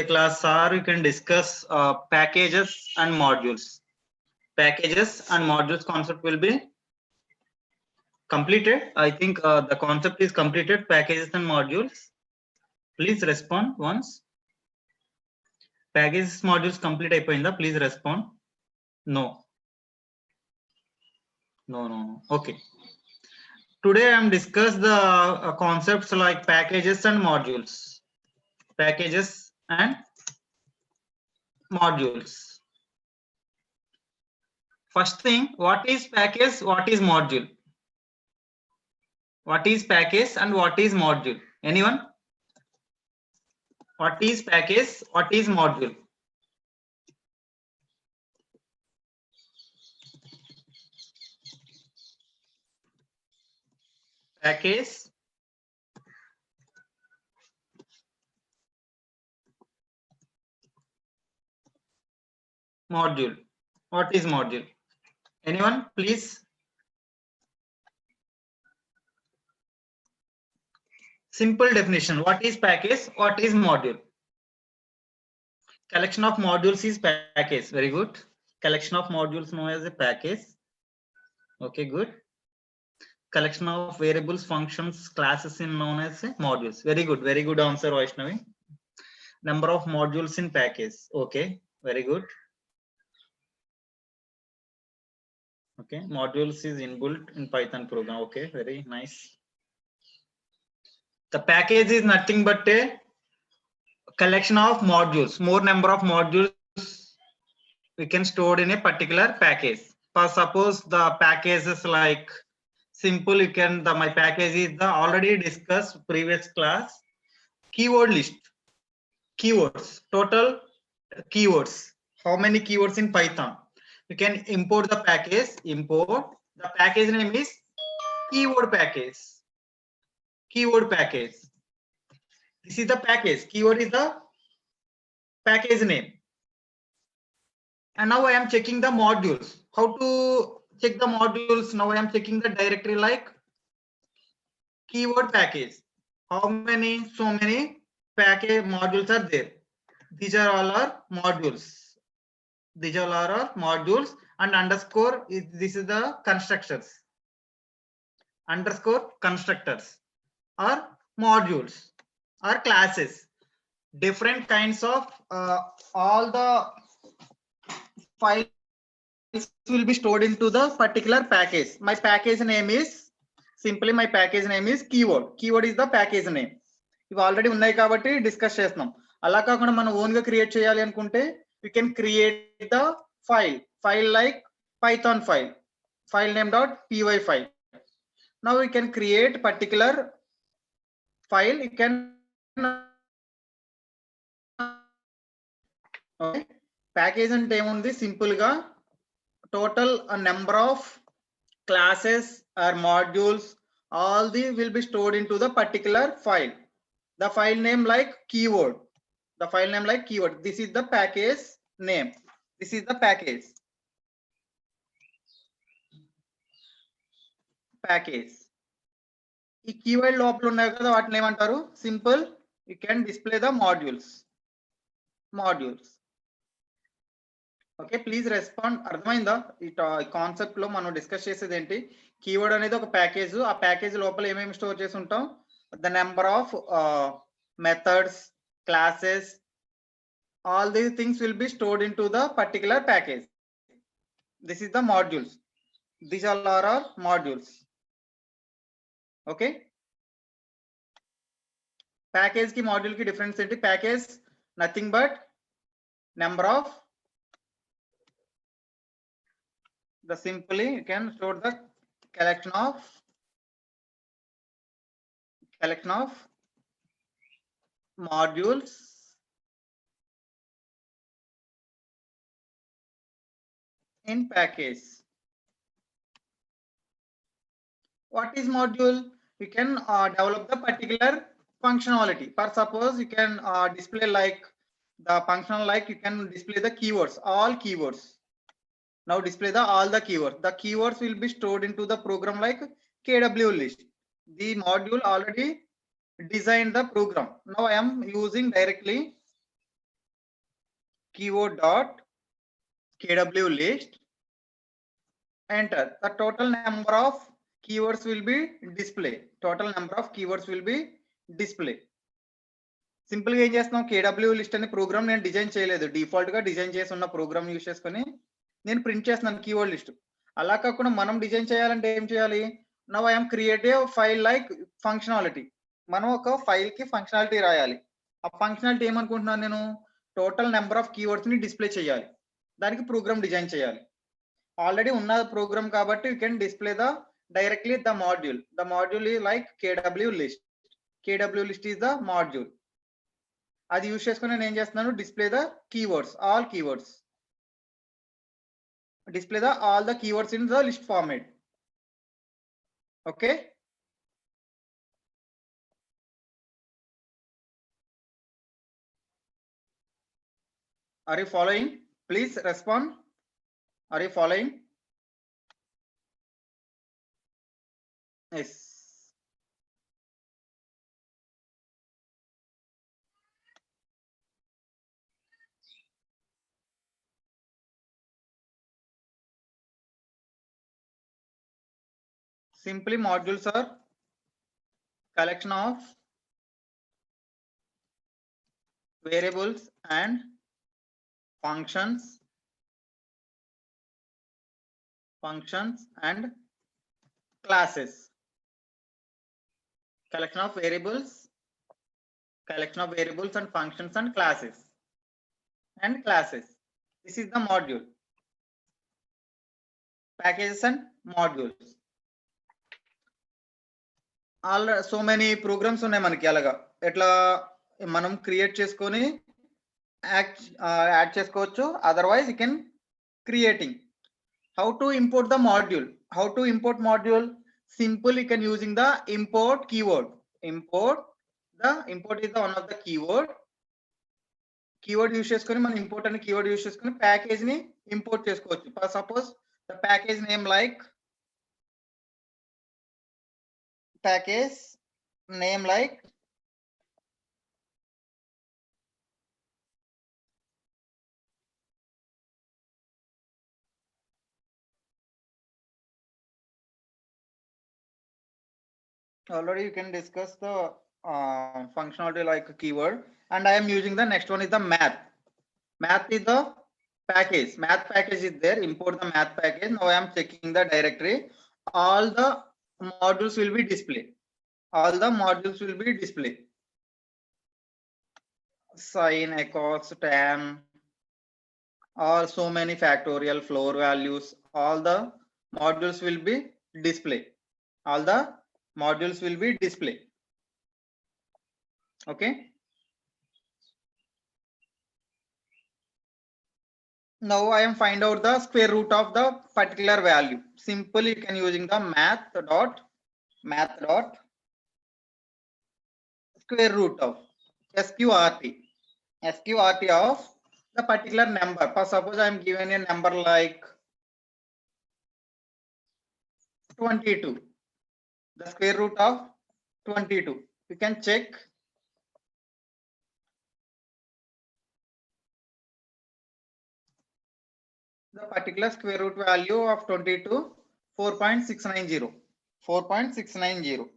class are you can discuss packages and modules. Packages and modules concept will be completed. I think the concept is completed. Packages and modules. Please respond once. Packages modules complete అయిపోయిందా? Please respond. No. Okay. Today I am discuss the concepts like packages and modules. Packages and modules. First thing, what is package? What is module? What is package and what is module? Anyone? What is package? What is module? Package, module. What is module? Anyone, please? Simple definition. What is package? What is module? Collection of modules is package. Very good. Collection of modules known as a package. Okay, good. Collection of variables, functions, classes in known as modules. Very good. Very good answer, Vaishnavi. Number of modules in package. Okay, very good. Okay, modules is inbuilt in Python program. Okay, very nice. The package is nothing but a collection of modules. More number of modules we can store in a particular package. For suppose the packages like simple, you can my package is the already discussed previous class keyword list. Keywords, total keywords. How many keywords in Python? You can import the package. Import the package name is keyword package. Keyword package. This is the package. Keyword is the package name. And now I am checking the modules. How to check the modules? Now I am checking the directory like keyword package. How many? So many package modules are there. These are all our modules. These all are our modules, and underscore is this is the constructors. Underscore constructors are modules or classes. Different kinds of all the files will be stored into the particular package. My package name is simply my package name is keyword. Keyword is the package name. ఇవి already ఉన్నాయి కాబట్టి discuss చేస్తున్నాం. అలా కాకుండా మనం own గా create చేయాలి అనుకుంటే we can create the file like python file name .py file. Now we can create particular file. You can okay. Package అంటే ఏముంది, సింపుల్ గా total a number of classes or modules, all these will be stored into the particular file. The file name like keyword. The file name like keyword. This is the package name. This is the package. ఈ keyword లోపల ఉన్నాయి కదా, వాటిని ఏమంటారు? Simple, you can display the modules. Okay, please respond. అర్థమైందా? ఈ concept లో మనం డిస్కస్ చేసేది ఏంటి? కీవర్డ్ అనేది ఒక ప్యాకేజ్. ఆ ప్యాకేజ్ లోపల ఏమేమి స్టోర్ చేసి ఉంటాం? The number of methods, classes, all these things will be stored into the particular package. This is the modules. These all are our modules. Okay, package ki module ki difference ఏంటి? Package nothing but number of the simply you can store the collection of modules in package. What is module? You can develop the particular functionality. For suppose you can display like the functional, like you can display the keywords, all keywords. Now display all the keywords. The keywords will be stored into the program like KW list. The module already designed the program. Now I am using directly keyword dot kw list, enter. The total number of keywords will be display. Total number of keywords will be display. Simple గా ఏం చేస్తున్నాం, కేడబ్ల్యూ list అనే programme నేను design చేయలేదు, default గా design చేసి ఉన్న programme use చేసుకొని నేను ప్రింట్ చేస్తున్నాను కీవర్డ్ లిస్ట్. అలా కాకుండా మనం డిజైన్ చేయాలంటే ఏం చేయాలి, now I'm create a file like functionality. మనం ఒక ఫైల్ కి ఫంక్షనాలిటీ రాయాలి. ఆ ఫంక్షనాలిటీ ఏమనుకుంటున్నాను నేను, టోటల్ నెంబర్ ఆఫ్ కీవర్డ్స్ ని డిస్ప్లే చేయాలి. దానికి ప్రోగ్రామ్ డిజైన్ చేయాలి. ఆల్రెడీ ఉన్న ప్రోగ్రామ్ కాబట్టి you can display the directly the module. The module ఈ like KW list. KW list is the module. అది యూస్ చేసుకుని నేను ఏం చేస్తున్నాను, display the keywords, all keywords. Display the all the keywords in the list format. Okay, are you following? Please respond. Are you following? Yes. Simply modules are collection of variables and functions and classes. Collection of variables and functions and classes. This is the module. Packages and modules. All so many programs ఉన్నాయి మనకి. అలాగా ఎట్లా మనం create చేసుకొని add చేసుకోవచ్చు. Otherwise you can creating. How to import the module. How to import module? Simple, you can using the import keyword. Import is the one of the keyword use చేసుకొని మనం import అనే keyword use చేసుకొని package ని import చేసుకోవచ్చు. For suppose the package name like already you can discuss the functionality like keyword, and I am using the next one is the math. Math is the package. Math package is there. Import the math package. Now I am checking the directory. All the modules will be displayed. Sin, cos, tan, or so many factorial, floor values, all the modules will be displayed. Okay, now I am find out the square root of the particular value. Simply you can using the math dot square root of sqrt of the particular number. For suppose I am given a number like 22, the square root of 22. You can check the particular square root value of 22, 4.690.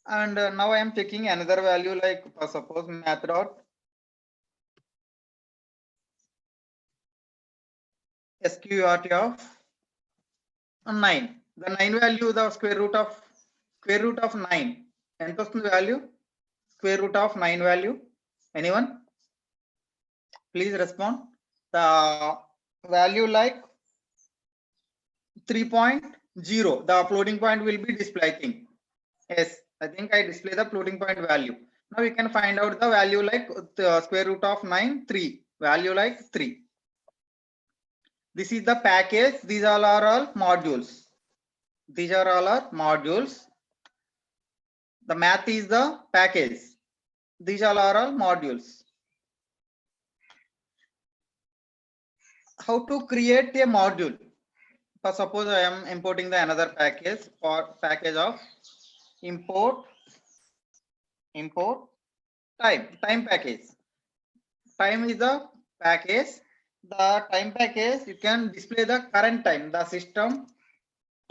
And now I am checking another value like suppose math dot sqrt of 9. The 9 value, the square root of 9. And value, square root of 9 value. Anyone? Please respond. The value like 3.0. The floating point will be displaying. Yes, I think I display the floating point value. Now we can find out the value like the square root of 9, 3. Value like 3. This is the package. These all are all modules. The math is the package. These all are all modules. How to create a module? For suppose I am importing the another package, or package of import time package. Time is the package, the time package, you can display the current time, the system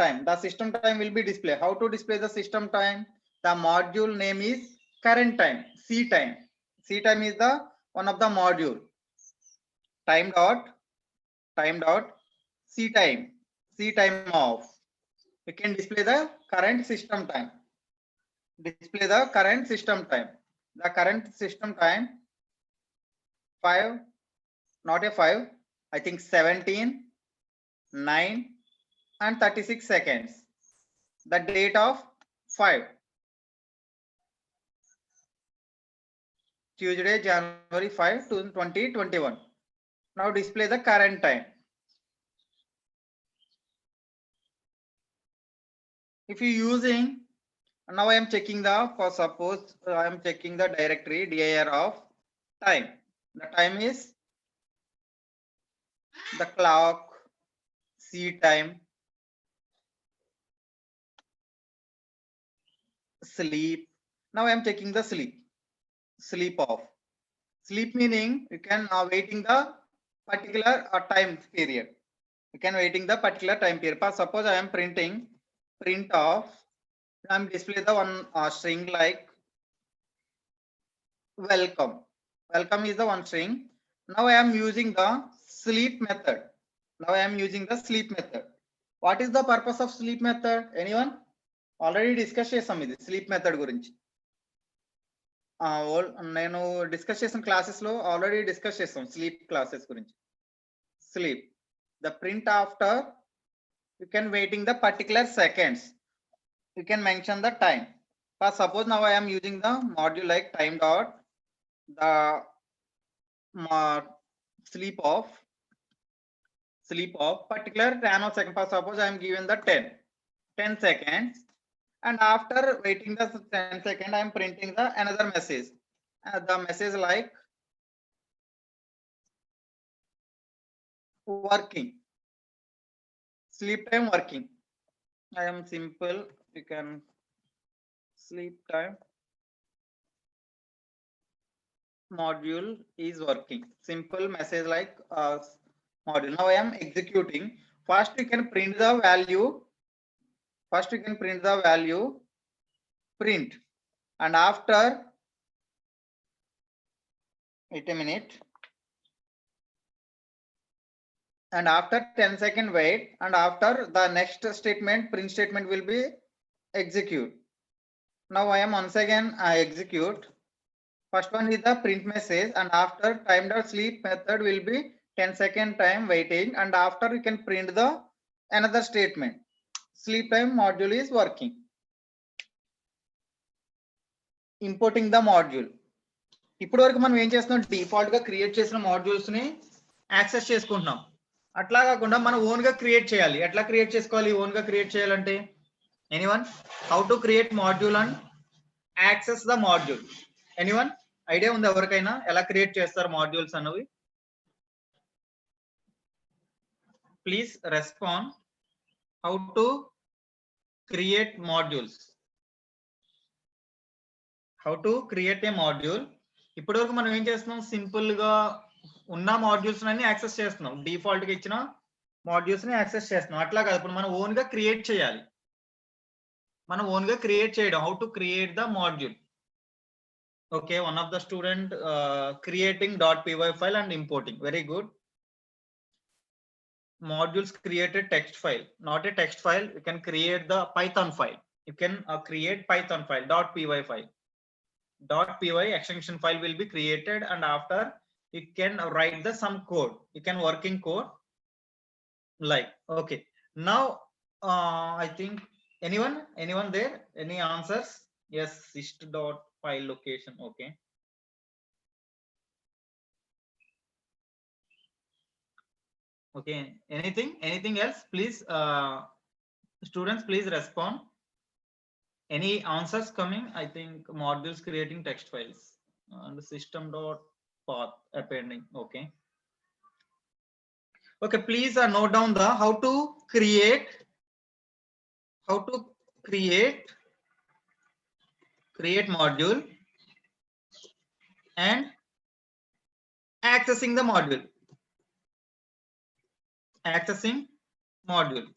time. The system time will be displayed. How to display the system time? The module name is current time, C time. C time is the one of the module. Time dot C time of. We can display the current system time. Display the current system time. The current system time 5, not a 5, I think 17, 9 and 36 seconds. The date of 5, Tuesday, January 5, 2021. Now display the current time. If you using, now I am checking the, for suppose I am checking the directory dir of time. The time is the clock, C time, sleep. Now I am checking the sleep off. Sleep meaning you can waiting the particular time period. You can waiting the particular time period. But suppose I am printing print off. I am display the one string like welcome. Welcome is the one string. Now I am using the sleep method. Now I am using the sleep method. What is the purpose of sleep method? Anyone? Already discuss చేసాం ఇది sleep method గురించి. నేను discuss చేసిన classes లో already discuss చేస్తాం sleep classes గురించి. Sleep the print after you can waiting the particular seconds, you can mention the time. For suppose now I am using the module like time dot the sleep off particular nanosecond. For suppose I am given the 10 seconds, and after waiting the 10 seconds I am printing the another message. The message like working, sleep time working. I am simple, you can sleep time module is working. Simple message like module. Now I am executing. First you can print the value. Print, and after, wait a minute, and after 10 second wait, and after the next statement, print statement will be execute. Now I am once again I execute. First one is the print message, and after time dot sleep method will be 10 second time waiting, and after you can print the another statement. Sleep time module is working. Importing the module. ఇప్పటి వరకు మనం ఏం చేస్తున్నాం, default గా create చేసిన modules ని access చేసుకుంటున్నాం. అట్లా కాకుండా మనం ఓన్ గా క్రియేట్ చేయాలి. ఎట్లా క్రియేట్ చేసుకోవాలి? ఓన్ గా క్రియేట్ చేయాలంటే anyone how to create module and access the module? Anyone idea ఉంది ఎవరికైనా ఎలా క్రియేట్ చేస్తారు మాడ్యూల్స్ అన్నవి? Please respond. How to create modules, how to create a module. ఇప్పటి వరకు మనం ఏం చేస్తున్నాం, సింపుల్ గా ఉన్న మాడ్యూల్స్ అన్ని యాక్సెస్ చేస్తున్నాం, డిఫాల్ట్ గా ఇచ్చిన మాడ్యూల్స్ ని యాక్సెస్ చేస్తున్నాం. అట్లా కాదు, ఇప్పుడు మనం ఓన్ గా క్రియేట్ చేయాలి. మనం ఓన్ గా క్రియేట్ చేయడం, how to create the module. Okay, one of the student creating .py file and importing. Very good. Modules created text file, not a text file. You can create the Python file. You can create Python file .py file. .py extension file will be created, and after you can write the some code. You can working code like, okay. Now I think anyone there, any answers? Yes, file location. Okay, okay, anything else? Please students, please respond. Any answers coming? I think modules creating text files and system.path appending. Okay, okay, please note down the how to create module and accessing the module. Accessing module.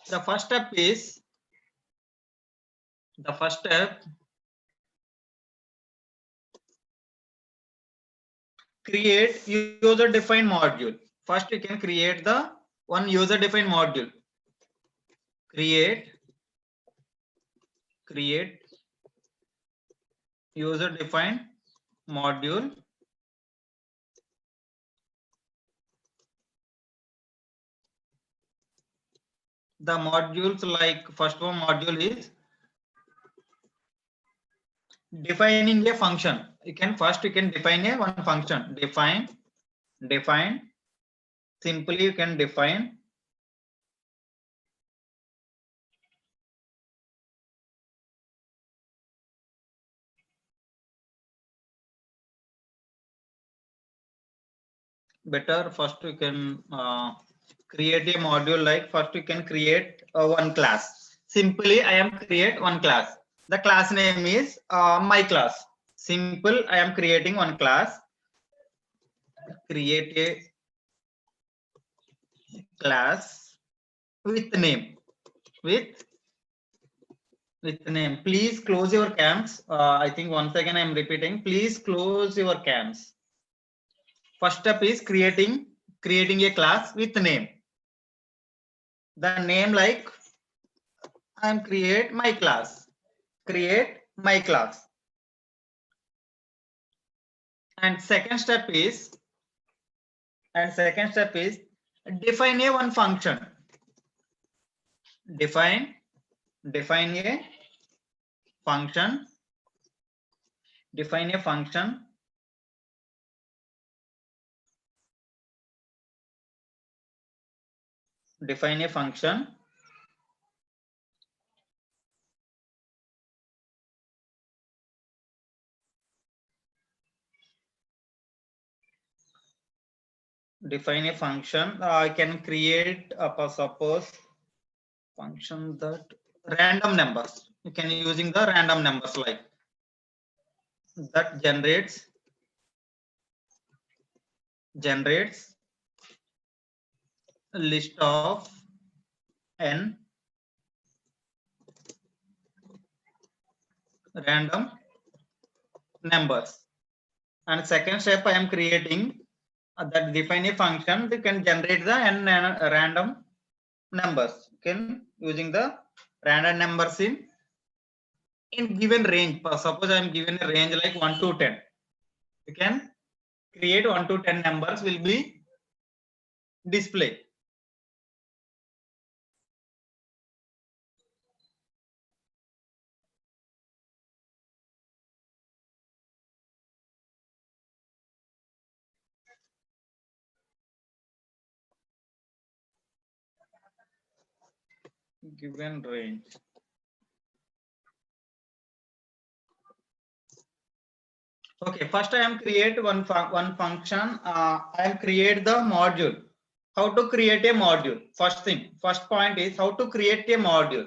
The first step create user defined module. First you can create the one user defined module. Create user defined module. The modules, like first one module is defining a function. You can define a one function. Define. Simply you can define better. First you can create a module, like first you can create one class. Simply I am create one class. The class name is my class. Simple, I am creating one class. Create a class with name. With name. Please close your cams. I think once again I am repeating. Please close your cams. First step is creating a class with name. The name, like I am create my class. Create my class. And second step is define a one function. Define a function. Define a function. Define a function. Define a function. I can create suppose function that random numbers. You can using the random numbers, like that generates a list of n random numbers. And second step, I am creating that define a function that can generate the n random numbers. You can using the random numbers in given range. Suppose I am given a range like 1 to 10. You can create 1 to 10 numbers will be display. Given range. Okay, first I am create one function. I am create the module. How to create a module? First point is how to create a module.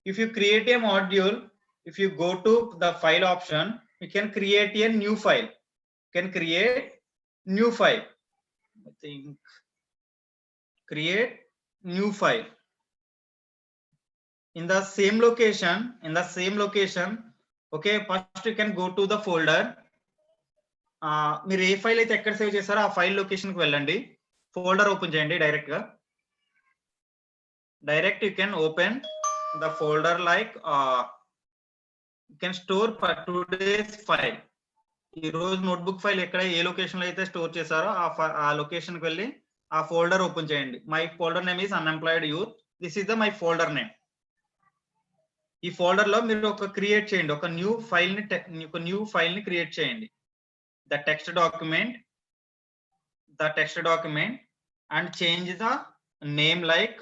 If you create a module, if you go to the file option, you can create a new file. Can create new file. I think create new file. In the same location. Okay, first you can go to the folder. మీరు ఏ file అయితే ఎక్కడ save చేస్తారో ఆ file location కి వెళ్ళండి. Folder open చేయండి direct గా. Direct you can open the folder like you can store for today's file. ఈ రోజు నోట్బుక్ ఫైల్ ఎక్కడ ఏ లొకేషన్ లో అయితే స్టోర్ చేశారో ఆ లొకేషన్ కి వెళ్ళి ఆ ఫోల్డర్ ఓపెన్ చేయండి. My folder name is unemployed youth. This is the my folder name. ఈ ఫోల్డర్ లో మీరు ఒక క్రియేట్ చేయండి, ఒక న్యూ ఫైల్ ని క్రియేట్ చేయండి. the text document and change the name like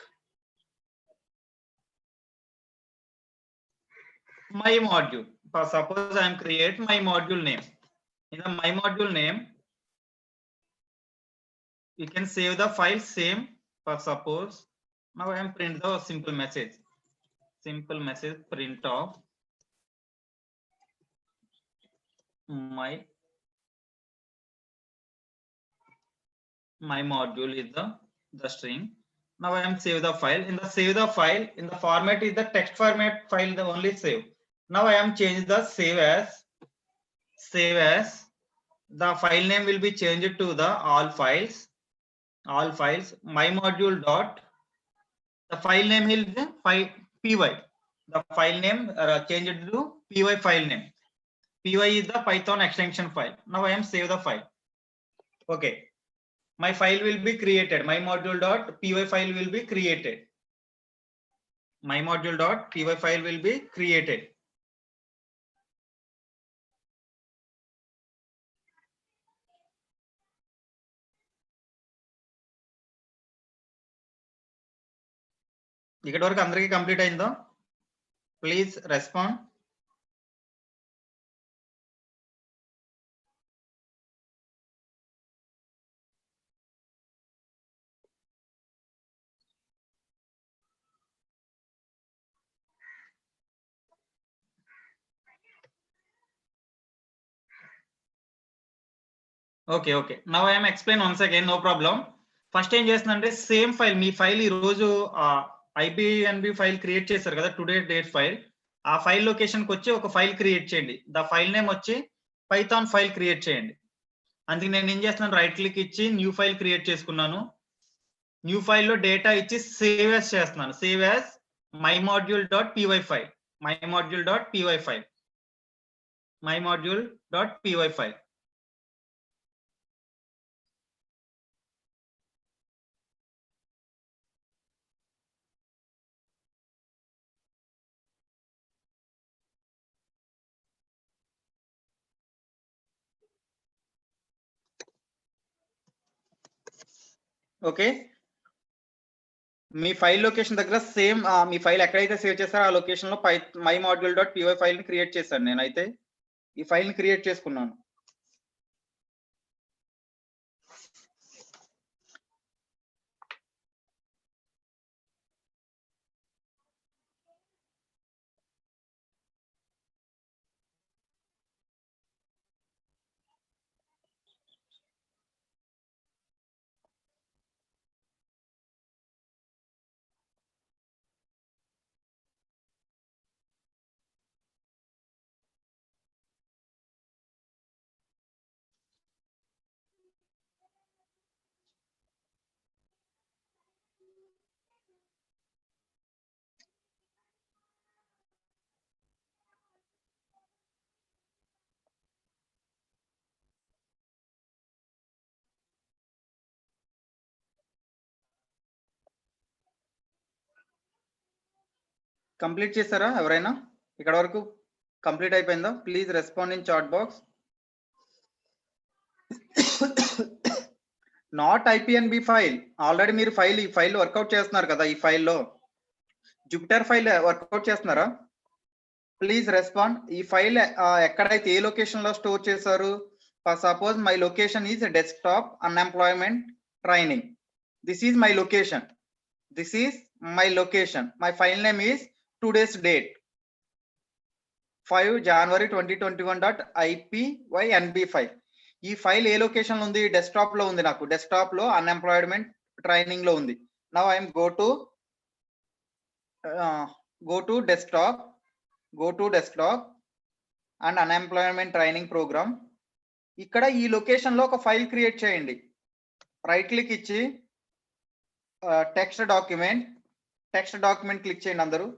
my module. Suppose I am create my module name. In the my module name, you can save the file same. For suppose now I am print the simple message print of my module is the string. Now I am save the file. In the save the file, in the format is the text format file, the only save. Now I am change the save as the file name will be changed to the all files. My module dot, the file name is py. The file name changed to py file name. Py is the Python extension file. Now I am save the file. Okay. My file will be created. My module.py file will be created. My module.py file will be created. ఇక్కడ వరకు అందరికీ complete అయిందో? Please respond. Okay. Now I am explain once again, no problem. First ఏం చేస్తుందంటే same file, మీ file ఈ రోజు ఐబిఎన్బి file create చేశారు కదా, టుడే డేట్ ఫైల్. ఆ ఫైల్ లొకేషన్ కి వచ్చి ఒక ఫైల్ క్రియేట్ చేయండి. ద ఫైల్ నేమ్ వచ్చి పైథాన్ ఫైల్ క్రియేట్ చేయండి. అందుకే నేను ఏం చేస్తున్నాను, రైట్ క్లిక్ ఇచ్చి న్యూ ఫైల్ క్రియేట్ చేసుకున్నాను. న్యూ ఫైల్ లో డేటా ఇచ్చి సేవ్ యాజ్ చేస్తున్నాను. Save as my module dot py file. My module dot py file. My module dot py file. Okay, me file location దగ్గర same మీ file ఎక్కడైతే save చేస్తారో ఆ location లో my module dot py file ని create చేశాను. నేనైతే ఈ file ని క్రియేట్ చేసుకున్నాను. కంప్లీట్ చేస్తారా ఎవరైనా? ఇక్కడ వరకు కంప్లీట్ అయిపోయిందా? Please respond in chat box. Not IPNB file. Already మీరు ఈ ఫైల్ వర్కౌట్ చేస్తున్నారు కదా, ఈ ఫైల్లో జూపిటర్ ఫైల్ వర్కౌట్ చేస్తున్నారా? Please respond. ఈ ఫైల్ ఎక్కడైతే ఏ లొకేషన్ లో స్టోర్ చేశారు? Suppose my location is desktop unemployment training. This is my location. My file name is today's date 5 January 2021.ipynb5. ఈ ఫైల్ ఏ లొకేషన్ లో ఉంది? డెస్క్టాప్ లో ఉంది. నాకు డెస్క్టాప్ లో అన్ఎంప్లాయ్మెంట్ ట్రైనింగ్ లో ఉంది. Now I'm go to desktop and unemployment training program. ఇక్కడ ఈ లొకేషన్ లో ఒక ఫైల్ క్రియేట్ చేయండి. రైట్ క్లిక్ ఇచ్చి టెక్స్ట్ డాక్యుమెంట్ క్లిక్ చేయండి అందరూ.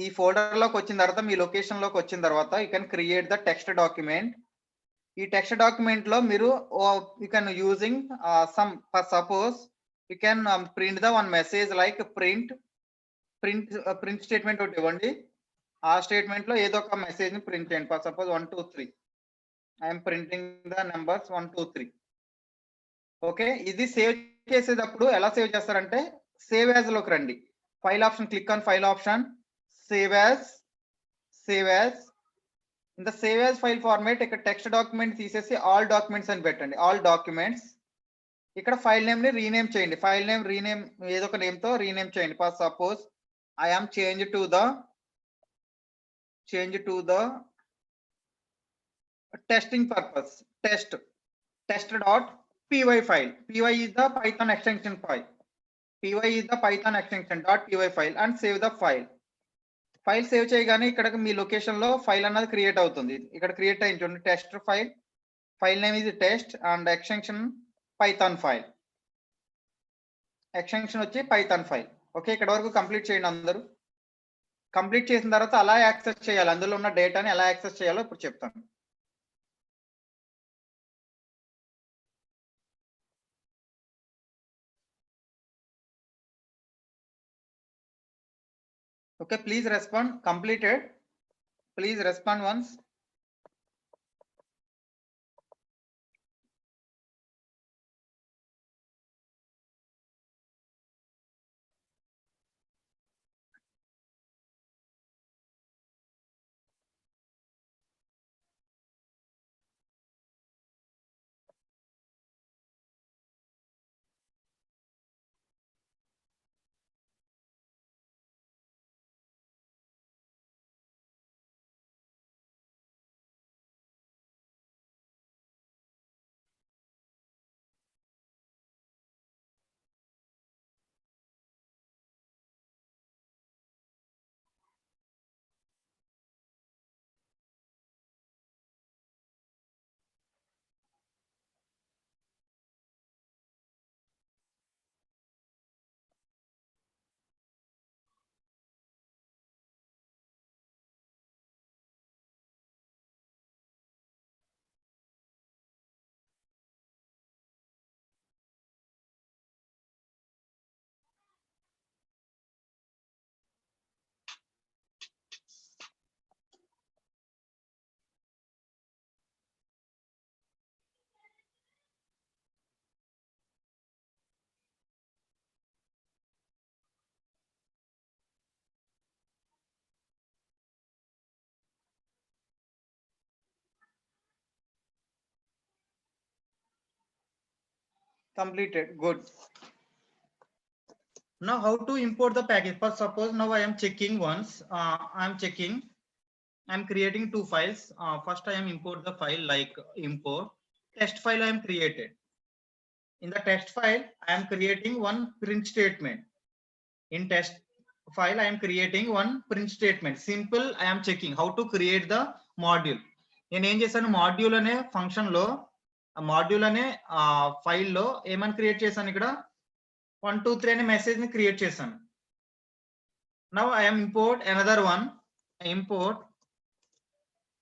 ఈ ఫోల్డర్ లోకి వచ్చిన తర్వాత, మీ లొకేషన్ లోకి వచ్చిన తర్వాత you can create the text document. ఈ టెక్స్ట్ డాక్యుమెంట్ లో మీరు you can using some, suppose you can print the one message like print statement ఒకటి ఇవ్వండి. ఆ స్టేట్మెంట్ లో ఏదో ఒక మెసేజ్ ని ప్రింట్ చేయండి. For suppose 1 2 3 I'm printing the numbers 1 2 3. Okay, ఇది సేవ్ చేసేటప్పుడు ఎలా సేవ్ చేస్తారంటే సేవ్ యాజ్ లోకి రండి. File option click on file option, save as. In the save as file format ఇక్కడ టెక్స్ట్ డాక్యుమెంట్ తీసేసి ఆల్ డాక్యుమెంట్స్ అని పెట్టండి. All documents. ఇక్కడ ఫైల్ నేమ్ ని రీనేమ్ చేయండి. ఫైల్ నేమ్ ఏదో ఒక నేమ్ తో రీనేమ్ చేయండి. For suppose I am change to the testing purpose, test.py file. Py is the Python extension file. Py is the Python extension .py file and save the file. File save చేయగానే ఇక్కడ మీ location లో file అన్నది create అవుతుంది. ఇక్కడ create అయింది చూడండి, test file. File name ఇది test and extension Python file. Extension వచ్చి పైథాన్ ఫైల్. ఓకే, ఇక్కడ వరకు కంప్లీట్ చేయండి అందరూ. కంప్లీట్ చేసిన తర్వాత అలా యాక్సెస్ చేయాలి, అందులో ఉన్న డేటాని ఎలా యాక్సెస్ చేయాలో ఇప్పుడు చెప్తాను. Okay, please respond. Completed. Please respond once. Completed. Good. Now how to import the package? First, suppose now I am checking once. I'm creating two files. First I am import the file like import test file I am created. In the test file I am creating one print statement. In test file I am creating one print statement. Simple. I am checking how to create the module. నేను ఏం చేశాను, module అనే function లో module అనే file లో ఏమని create చేశాను, ఇక్కడ 1 2 3 అనే మెసేజ్ ని క్రియేట్ చేశాను. Now I am import another one. I import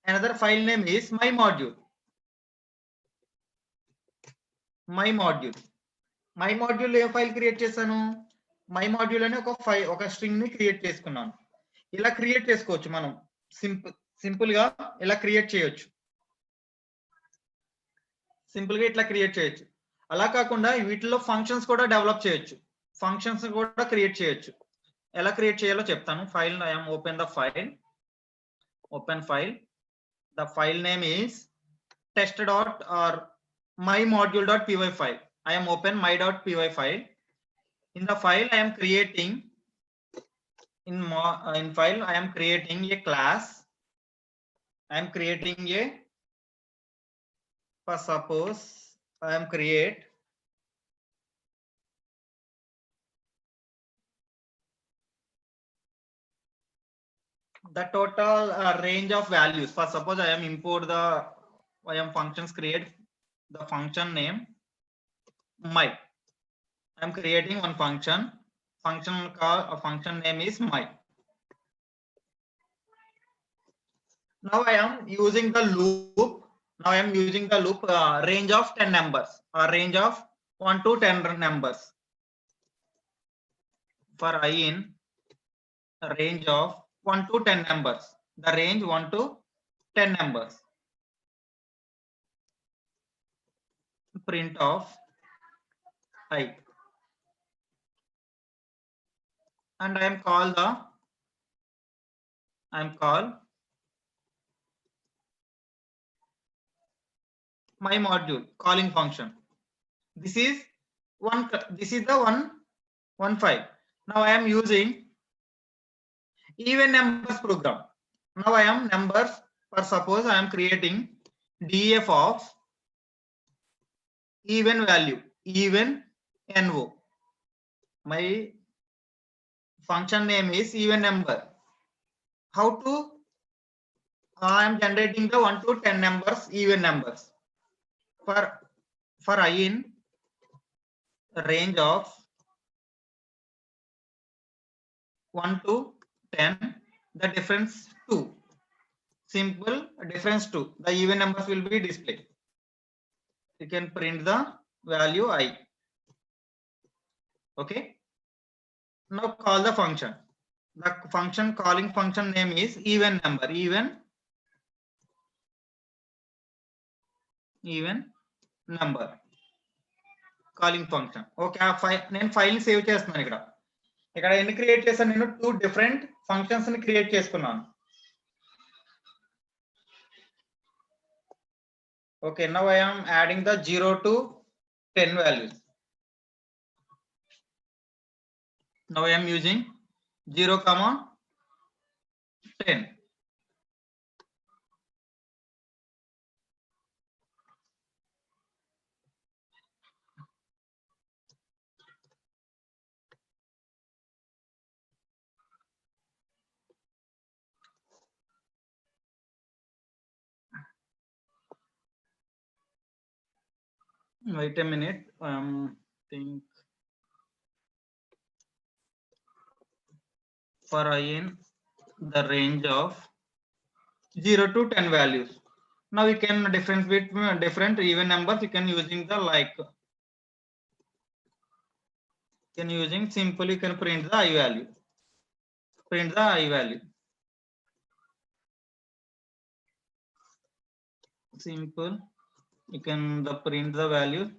another file name is my module. My module A file create చేశాను, మై మాడ్యూల్ అనే ఒక స్ట్రింగ్ ని క్రియేట్ చేసుకున్నాను. ఇలా క్రియేట్ చేసుకోవచ్చు మనం, సింపుల్ గా ఇలా క్రియేట్ చేయొచ్చు. సింపుల్ గా ఇట్లా క్రియేట్ చేయొచ్చు. అలా కాకుండా వీటిలో ఫంక్షన్స్ కూడా డెవలప్ చేయొచ్చు, ఫంక్షన్స్ కూడా క్రియేట్ చేయొచ్చు. ఎలా క్రియేట్ చేయాలో చెప్తాను. File I am open the file. The file name is test. or my-module.py file. I am open my.py file. In the file I am creating in file I am creating a class. I am creating a, for suppose I am create the total range of values. For suppose I am import the functions create the function name my. I am creating one function name is my. Now I am using the loop. Range of 10 numbers or range of 1 to 10 numbers. For I in range of 1 to 10 numbers. The range 1 to 10 numbers. Print of I. And I am call my module calling function. This is the one file. Now I am using even numbers program. Now I am numbers. For suppose I am creating def of even value, even no. My function name is even number. How to I am generating the 1 to 10 numbers, even numbers. For I in range of 1 to 10, the difference 2. Simple difference 2. The even numbers will be displayed. You can print the value I. Okay. Now call the function. The function calling function name is even number. Even number. Calling function. Okay. నేను file ని save చేస్తున్నాను ఇక్కడ ఎన్ని create చేశాను నేను 2 different functions ని create చేసుకున్నాను. Okay, now I am adding the 0 to 10 values. Now I am using 0, 10. Wait a minute. Think for I in the range of 0 to 10 values. Now you can difference between different even numbers. You can using the like. Can using simply you can print the I value. Print the I value. Simple. You can print the value.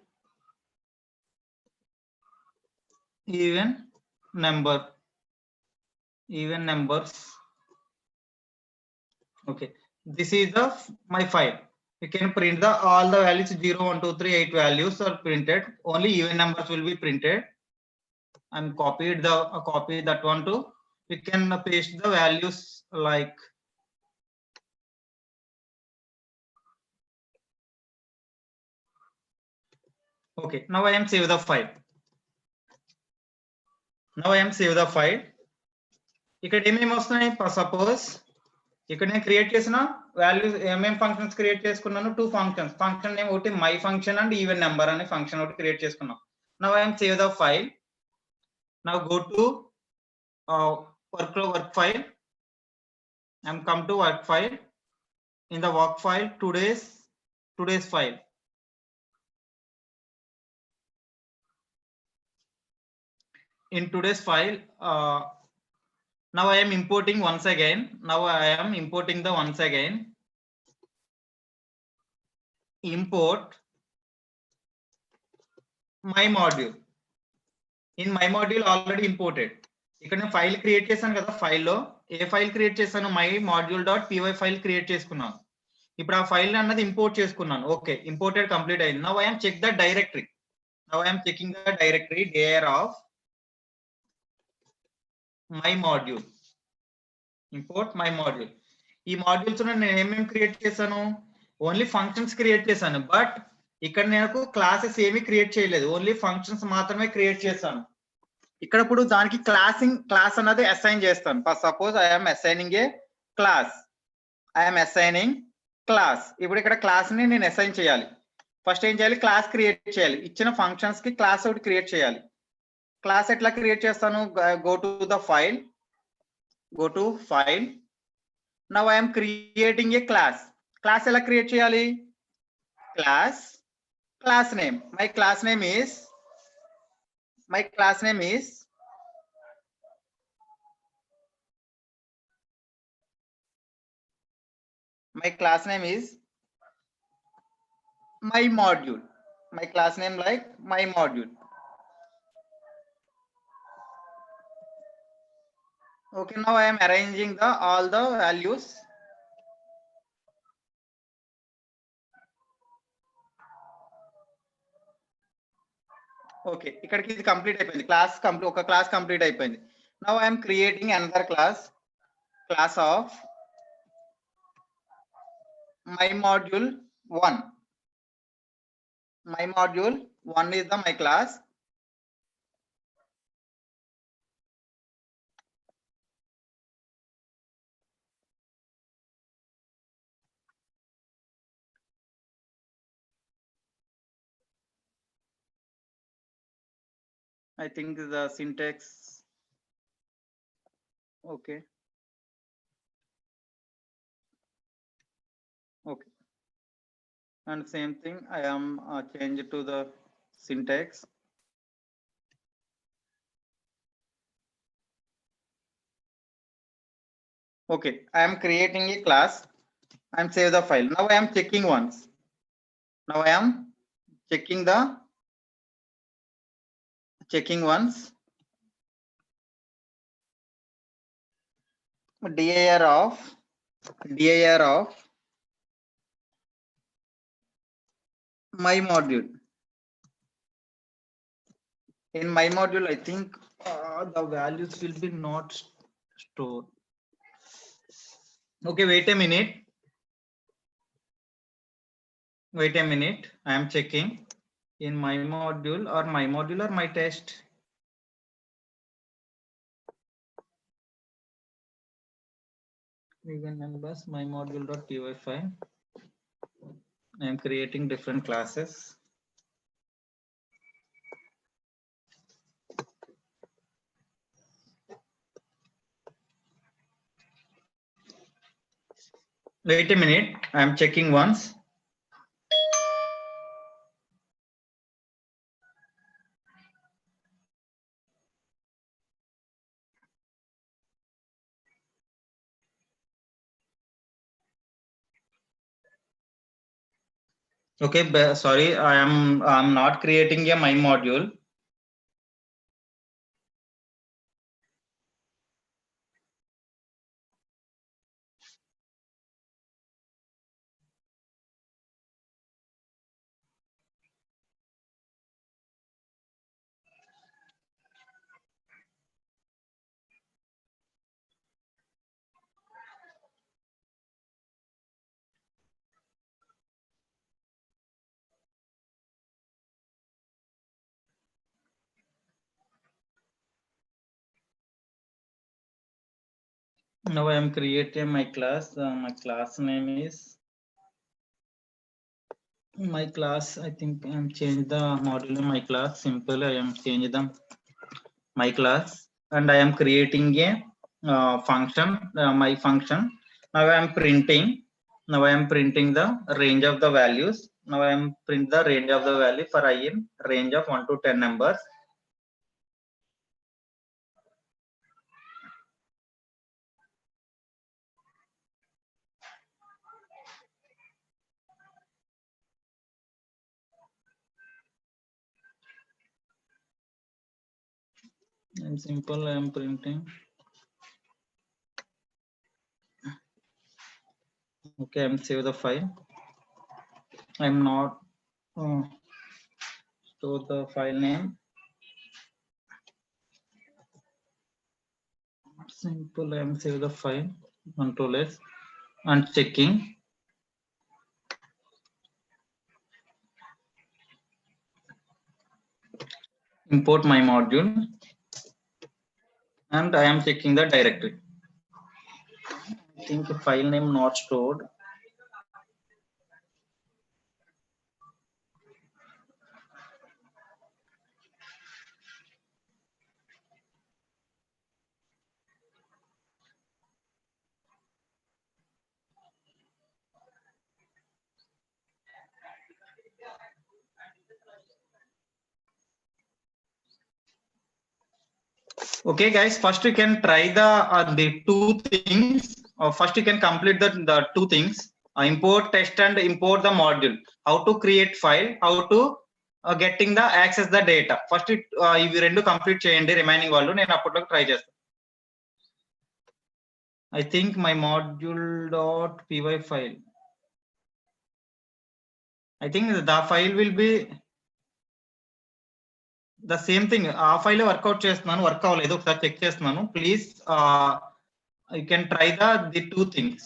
Even number. Even numbers. Okay, this is the my file. You can print the all the values 0, 1, 2, 3, 8 values are printed. Only even numbers will be printed. And copy that one too. We can paste the values like okay. Now I am save the file. ఇక్కడ ఏమేమి వస్తున్నాయి suppose ఇక్కడ నేను create చేసిన values ఏమేం functions create చేసుకున్నాను 2 functions function name ఒకటి my function and even number అనే ఫంక్షన్ ఒకటి క్రియేట్ చేసుకున్నాం now I yam save the file now go to work file I am come to work file in the work file today's file in today's file now I am importing once again. Import my module. In my module already imported. ఇక్కడ నేను file create చేశాను కదా ఫైల్లో ఏ file create చేశాను my module dot py file create చేసుకున్నాను ఇప్పుడు ఆ ఫైల్ అన్నది ఇంపోర్ట్ చేసుకున్నాను ఓకే ఇంపోర్టెడ్ కంప్లీట్ అయింది now I am check the directory checking the directory dir of my module import my module ఈ మాడ్యూల్స్ నేను ఏమేమి క్రియేట్ చేశాను ఓన్లీ ఫంక్షన్స్ క్రియేట్ చేశాను బట్ ఇక్కడ నేను క్లాసెస్ ఏమీ క్రియేట్ చేయలేదు ఓన్లీ ఫంక్షన్స్ మాత్రమే క్రియేట్ చేశాను ఇక్కడ ఇప్పుడు దానికి క్లాస్ అన్నది అసైన్ చేస్తాను suppose I'm assigning A class ఇప్పుడు ఇక్కడ క్లాస్ ని నేను అసైన్ చేయాలి ఫస్ట్ ఏం చేయాలి క్లాస్ క్రియేట్ చేయాలి ఇచ్చిన ఫంక్షన్స్ కి క్లాస్ ఒకటి క్రియేట్ చేయాలి క్లాస్ ఎట్లా క్రియేట్ చేస్తాను go to file now I'm creating a class ఎలా క్రియేట్ చేయాలి class name my class name is my class name is my module my class name like my module okay now I am arranging all the values okay ఇక్కడికి ఇది complete అయిపోయింది ఒక class complete అయిపోయింది now I'm creating another class of my module one. My module one is the my class. I think the syntax. Okay. Okay. And same thing, I am changed to the syntax. Okay, I am creating a class. I am save the file. Now I am checking once. Now I am checking once. dir of my module. In my module, I think the values will be not stored. Okay, wait a minute. Wait a minute. I am checking in my module or my test. Even numbers, my module.py file. I am creating different classes. Wait a minute. I am checking once. Okay, sorry, I'm not creating a my module. Now I am creating my class. My class name is my class. I think I am changed the module of my class. Simple. I am changed the my class and I am creating a function. My function. Now I am printing. Now I am printing the range of the values. Now I am print the range of the value for I in range of 1 to 10 numbers. And simple, I am printing. Okay, I'm save the file. I'm not store the file name. Simple, I'm save the file. Control S and checking. Import my module and I am checking the directory. I think the file name not stored. Okay, guys. First, you can try the two things. First, you can complete the two things. Import test and import the module. How to create file. How to getting the access the data. First, ఇవి రెండు complete చేయండి. Remaining వాళ్ళు నేను అప్పట్లోకి try చేస్తాను. I think my module.py file. I think the file will be the same thing. ఆ file work out చేస్తున్నాను, work అవ్వలేదు, ఒకసారి చెక్ చేస్తున్నాను. Please you can try the two things.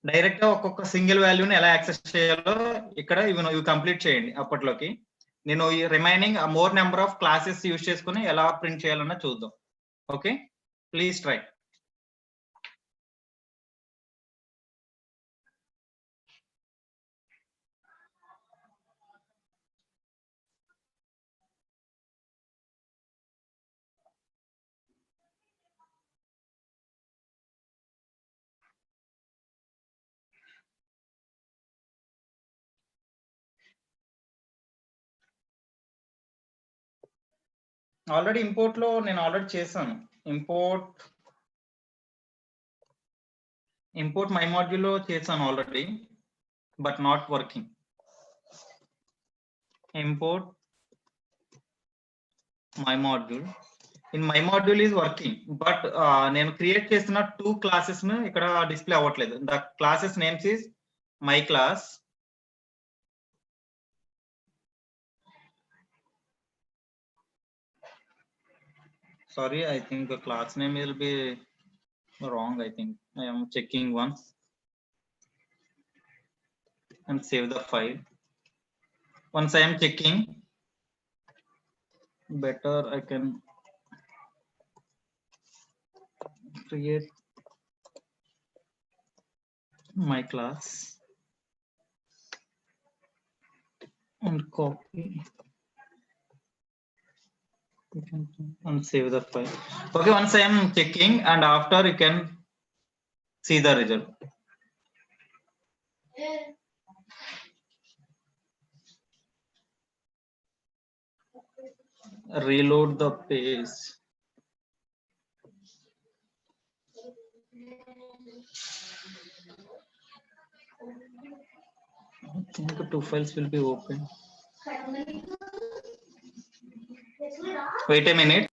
Direct గా ఒక్కొక్క సింగిల్ వాల్యూని ఎలా యాక్సెస్ చేయాలో ఇక్కడ ఇవి కంప్లీట్ చేయండి. అప్పట్లోకి నేను ఈ remaining more number of classes use చేసుకుని ఎలా ప్రింట్ చేయాలన్నా చూద్దాం. Okay, please try. Already import లో నేను ఆల్రెడీ చేశాను. ఇంపోర్ట్ మై మాడ్యూల్ లో చేశాను already, but not working. Import my module, in my module is working, but నేను క్రియేట్ చేసిన 2 క్లాసెస్ ఇక్కడ డిస్ప్లే అవ్వట్లేదు. The classes names is my class, sorry, I think the class name will be wrong. I think I am checking once and save the file. Once I am checking, better I can create my class and copy and save the file. Okay, once I am checking and after you can see the result. Reload the page. I think 2 files will be open. Wait a minute.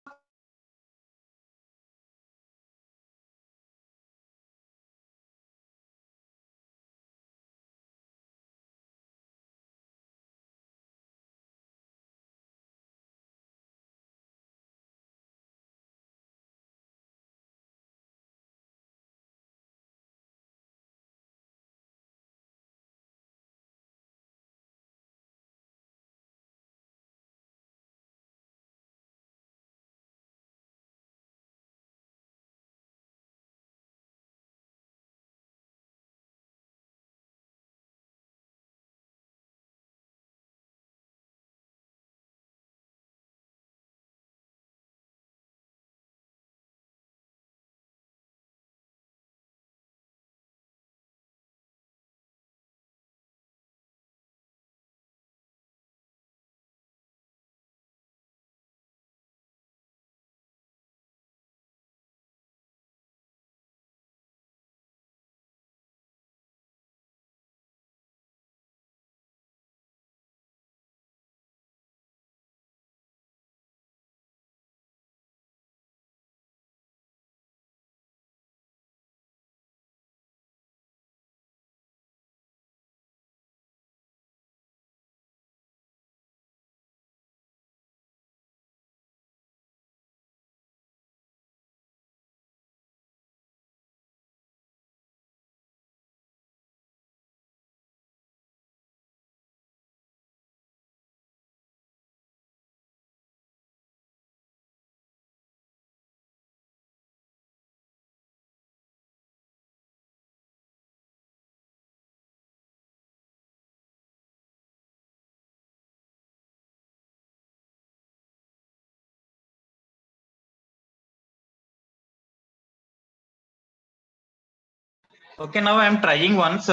Okay, now I am trying once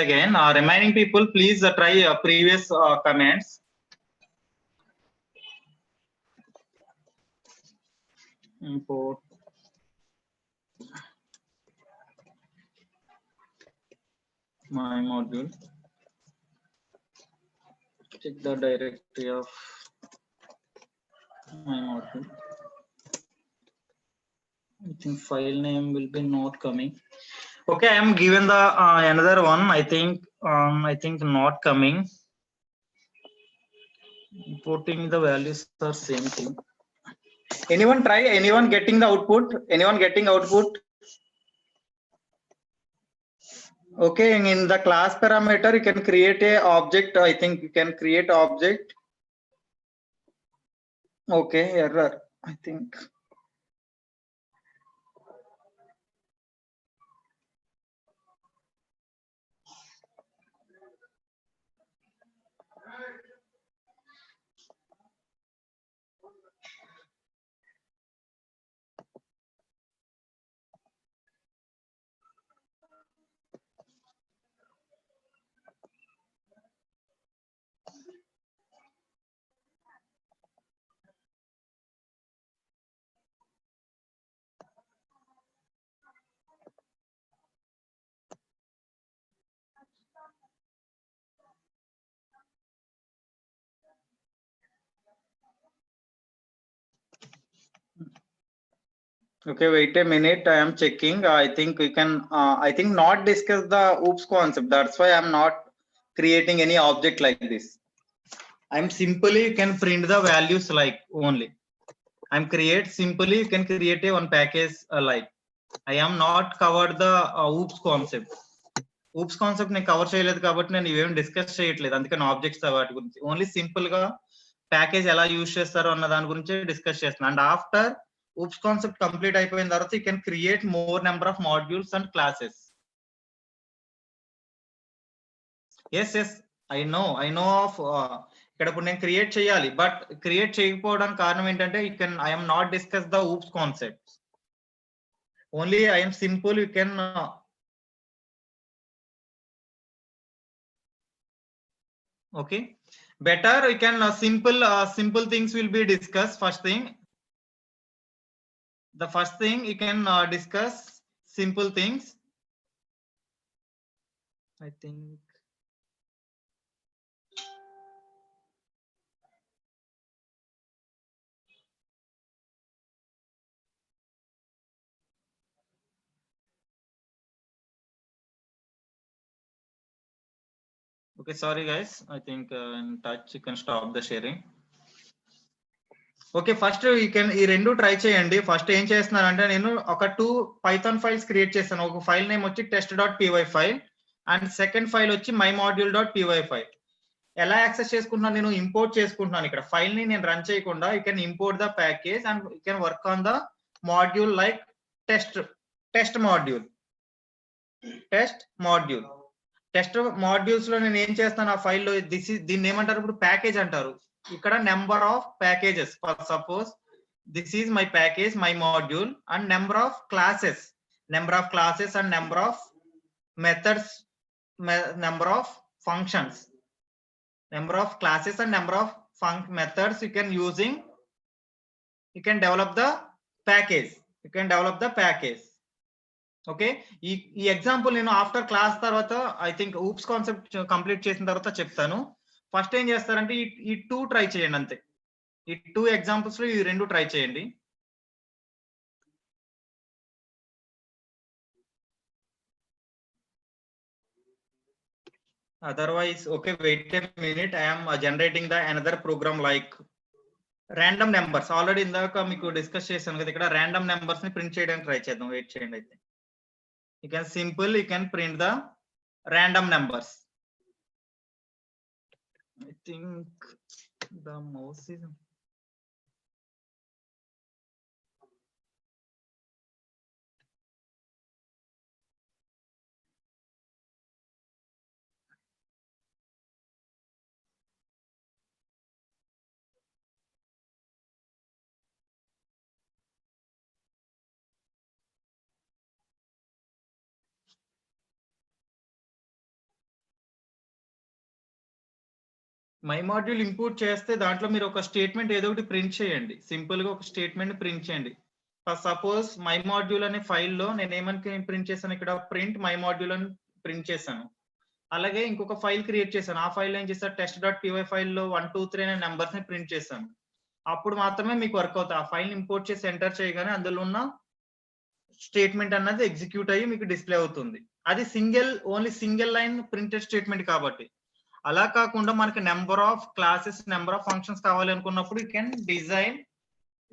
again. Remaining people, please try previous comments. Import my module. Check the directory of my module. I think file name will be not coming. Okay, I am given the another one. I think not coming. Importing the values are same thing. Anyone try? Anyone getting the output? Anyone getting output? Okay, and in the class parameter, you can create a object. I think you can create object. Okay, error, I think. Okay, wait a minute. I am checking. I think we can. I think not discuss the oops concept. That's why I'm not creating any object like this. I'm simply you can print the values like only. I'm create simply you can create a one package like. I am not covered the oops concept. oops concept నేను cover చేయలేదు కాబట్టి నేను ఇవేం discuss చేయట్లేదు, అందుకని objects వాటి గురించి only simple గా ప్యాకేజ్ ఎలా యూజ్ చేస్తారు అన్న దాని గురించి డిస్కస్ చేస్తున్నాను. And after oops concept complete అయిపోయిన తర్వాత you can create more number of modules and classes. Yes I know of ఇక్కడ ఇప్పుడు నేను క్రియేట్ చేయాలి, బట్ క్రియేట్ చేయకపోవడానికి కారణం ఏంటంటే you can I'm not discuss the oops concept, only I'm simple you can okay, better we can simple things will be discussed. The first thing you can discuss simple things. I think okay, sorry guys, I think in touch you can stop the sharing. Okay, first you can ఈ రెండు try చేయండి. First ఏం చేస్తున్నానంటే నేను ఒక 2 Python files create చేశాను. ఒక file name వచ్చి test.py file and second file వచ్చి mymodule.py ఫైల్. ఎలా యాక్సెస్ చేసుకుంటున్నాను, నేను ఇంపోర్ట్ చేసుకుంటున్నాను. ఇక్కడ ఫైల్ ని నేను రన్ చేయకుండా you can import the package and you can work on the module like test modules లో నేను ఏం చేస్తాను, ఆ ఫైల్లో దీన్ని ఏమంటారు ఇప్పుడు ప్యాకేజ్ అంటారు. ఇక్కడ number of packages, for suppose this is my package my module and number of classes and number of methods, number of functions, number of classes and number of methods you can develop the package. Okay, ఈ example నేను after class తర్వాత I think oops concept complete చేసిన తర్వాత చెప్తాను. First ఏం చేస్తారంటే ఈ 2 try చేయండి అంతే. ఈ 2 ఎగ్జాంపుల్స్ లో ఈ 2 ట్రై చేయండి. Otherwise, okay, wait a minute. I am generating the another program like random numbers. Already ఇందాక మీకు డిస్కస్ చేశాను కదా, ఇక్కడ random numbers ని ప్రింట్ చేయడానికి ట్రై చేద్దాం. వెయిట్ చేయండి. అయితే you can print the random numbers. I think the mouse is my module import చేస్తే దాంట్లో మీరు ఒక స్టేట్మెంట్ ఏదో ఒకటి ప్రింట్ చేయండి. సింపుల్ గా ఒక స్టేట్మెంట్ ప్రింట్ చేయండి. సపోజ్ మై మాడ్యూల్ అనే ఫైల్లో నేను ఏమని ప్రింట్ చేశాను, ఇక్కడ ప్రింట్ మై మాడ్యూల్ అని ప్రింట్ చేశాను. అలాగే ఇంకొక ఫైల్ క్రియేట్ చేశాను. ఆ ఫైల్ ఏం చేశాను, test.py ఫైల్లో 1 2 3 అనే నెంబర్స్ ని ప్రింట్ చేశాను. అప్పుడు మాత్రమే మీకు వర్క్ అవుతుంది. ఆ ఫైల్ ఇంపోర్ట్ చేసి ఎంటర్ చేయగానే అందులో ఉన్న స్టేట్మెంట్ అన్నది ఎగ్జిక్యూట్ అయ్యి మీకు డిస్ప్లే అవుతుంది. అది only single line printed statement కాబట్టి. అలా కాకుండా మనకి number of classes, number of functions కావాలి అనుకున్నప్పుడు you can design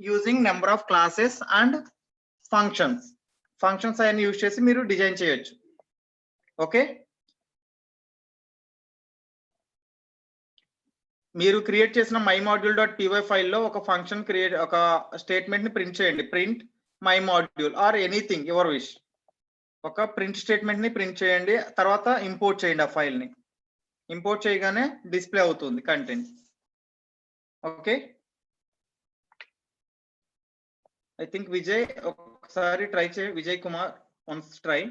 using number of classes and functions అయిన యూజ్ చేసి మీరు డిజైన్ చేయొచ్చు. ఓకే, మీరు క్రియేట్ చేసిన మై మాడ్యూల్ డాట్ py ఫైల్లో ఒక ఫంక్షన్ క్రియేట్, ఒక స్టేట్మెంట్ ని ప్రింట్ చేయండి. Print my module or anything your wish. ఒక ప్రింట్ స్టేట్మెంట్ ని ప్రింట్ చేయండి, తర్వాత ఇంపోర్ట్ చేయండి. ఆ ఫైల్ ని ఇంపోర్ట్ చేయగానే డిస్ప్లే అవుతుంది content. Okay, I think Vijay ఒకసారి ట్రై చేయి. Vijay Kumar once try.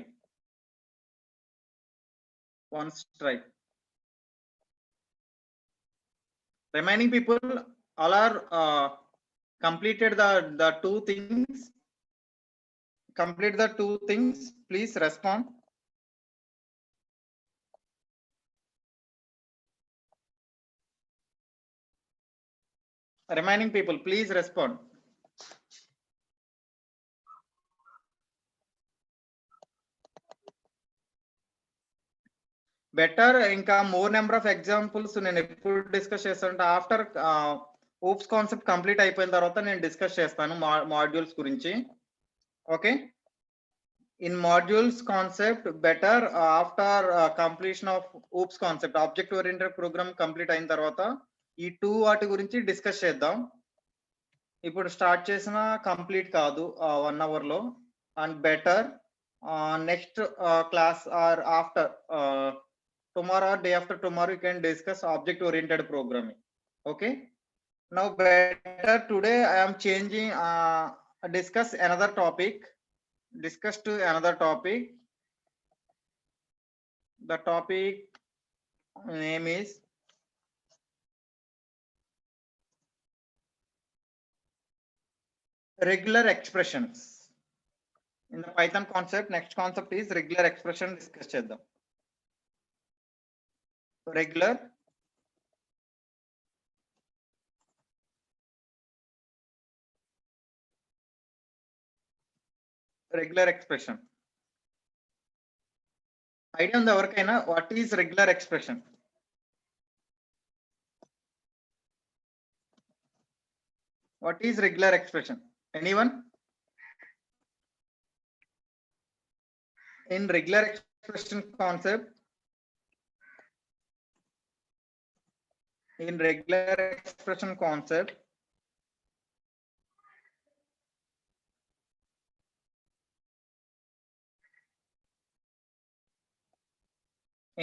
Remaining people all are completed the two things. Complete the two things. Please respond. Remaining people, please respond. Better ఇంకా మోర్ నెంబర్ ఆఫ్ ఎగ్జాంపుల్స్ నేను ఎప్పుడు discuss చేస్తానంటే after ops concept complete అయిపోయిన తర్వాత నేను discuss చేస్తాను modules గురించి. Okay, in modules concept better after completion of oops concept object oriented program complete అయిన తర్వాత ఈ వాటి గురించి డిస్కస్ చేద్దాం. ఇప్పుడు స్టార్ట్ చేసిన కంప్లీట్ కాదు 1 hour లో. And better next class or after tomorrow or day after tomorrow you can discuss object oriented programming. Okay, now better today I am changing discuss another topic. The topic name is regular expressions in the Python concept. Next concept is regular expression. Discuss cheddam. Regular expression. Idea on the ఎవరికైనా what is regular expression? What is regular expression? Anyone? In regular expression concept,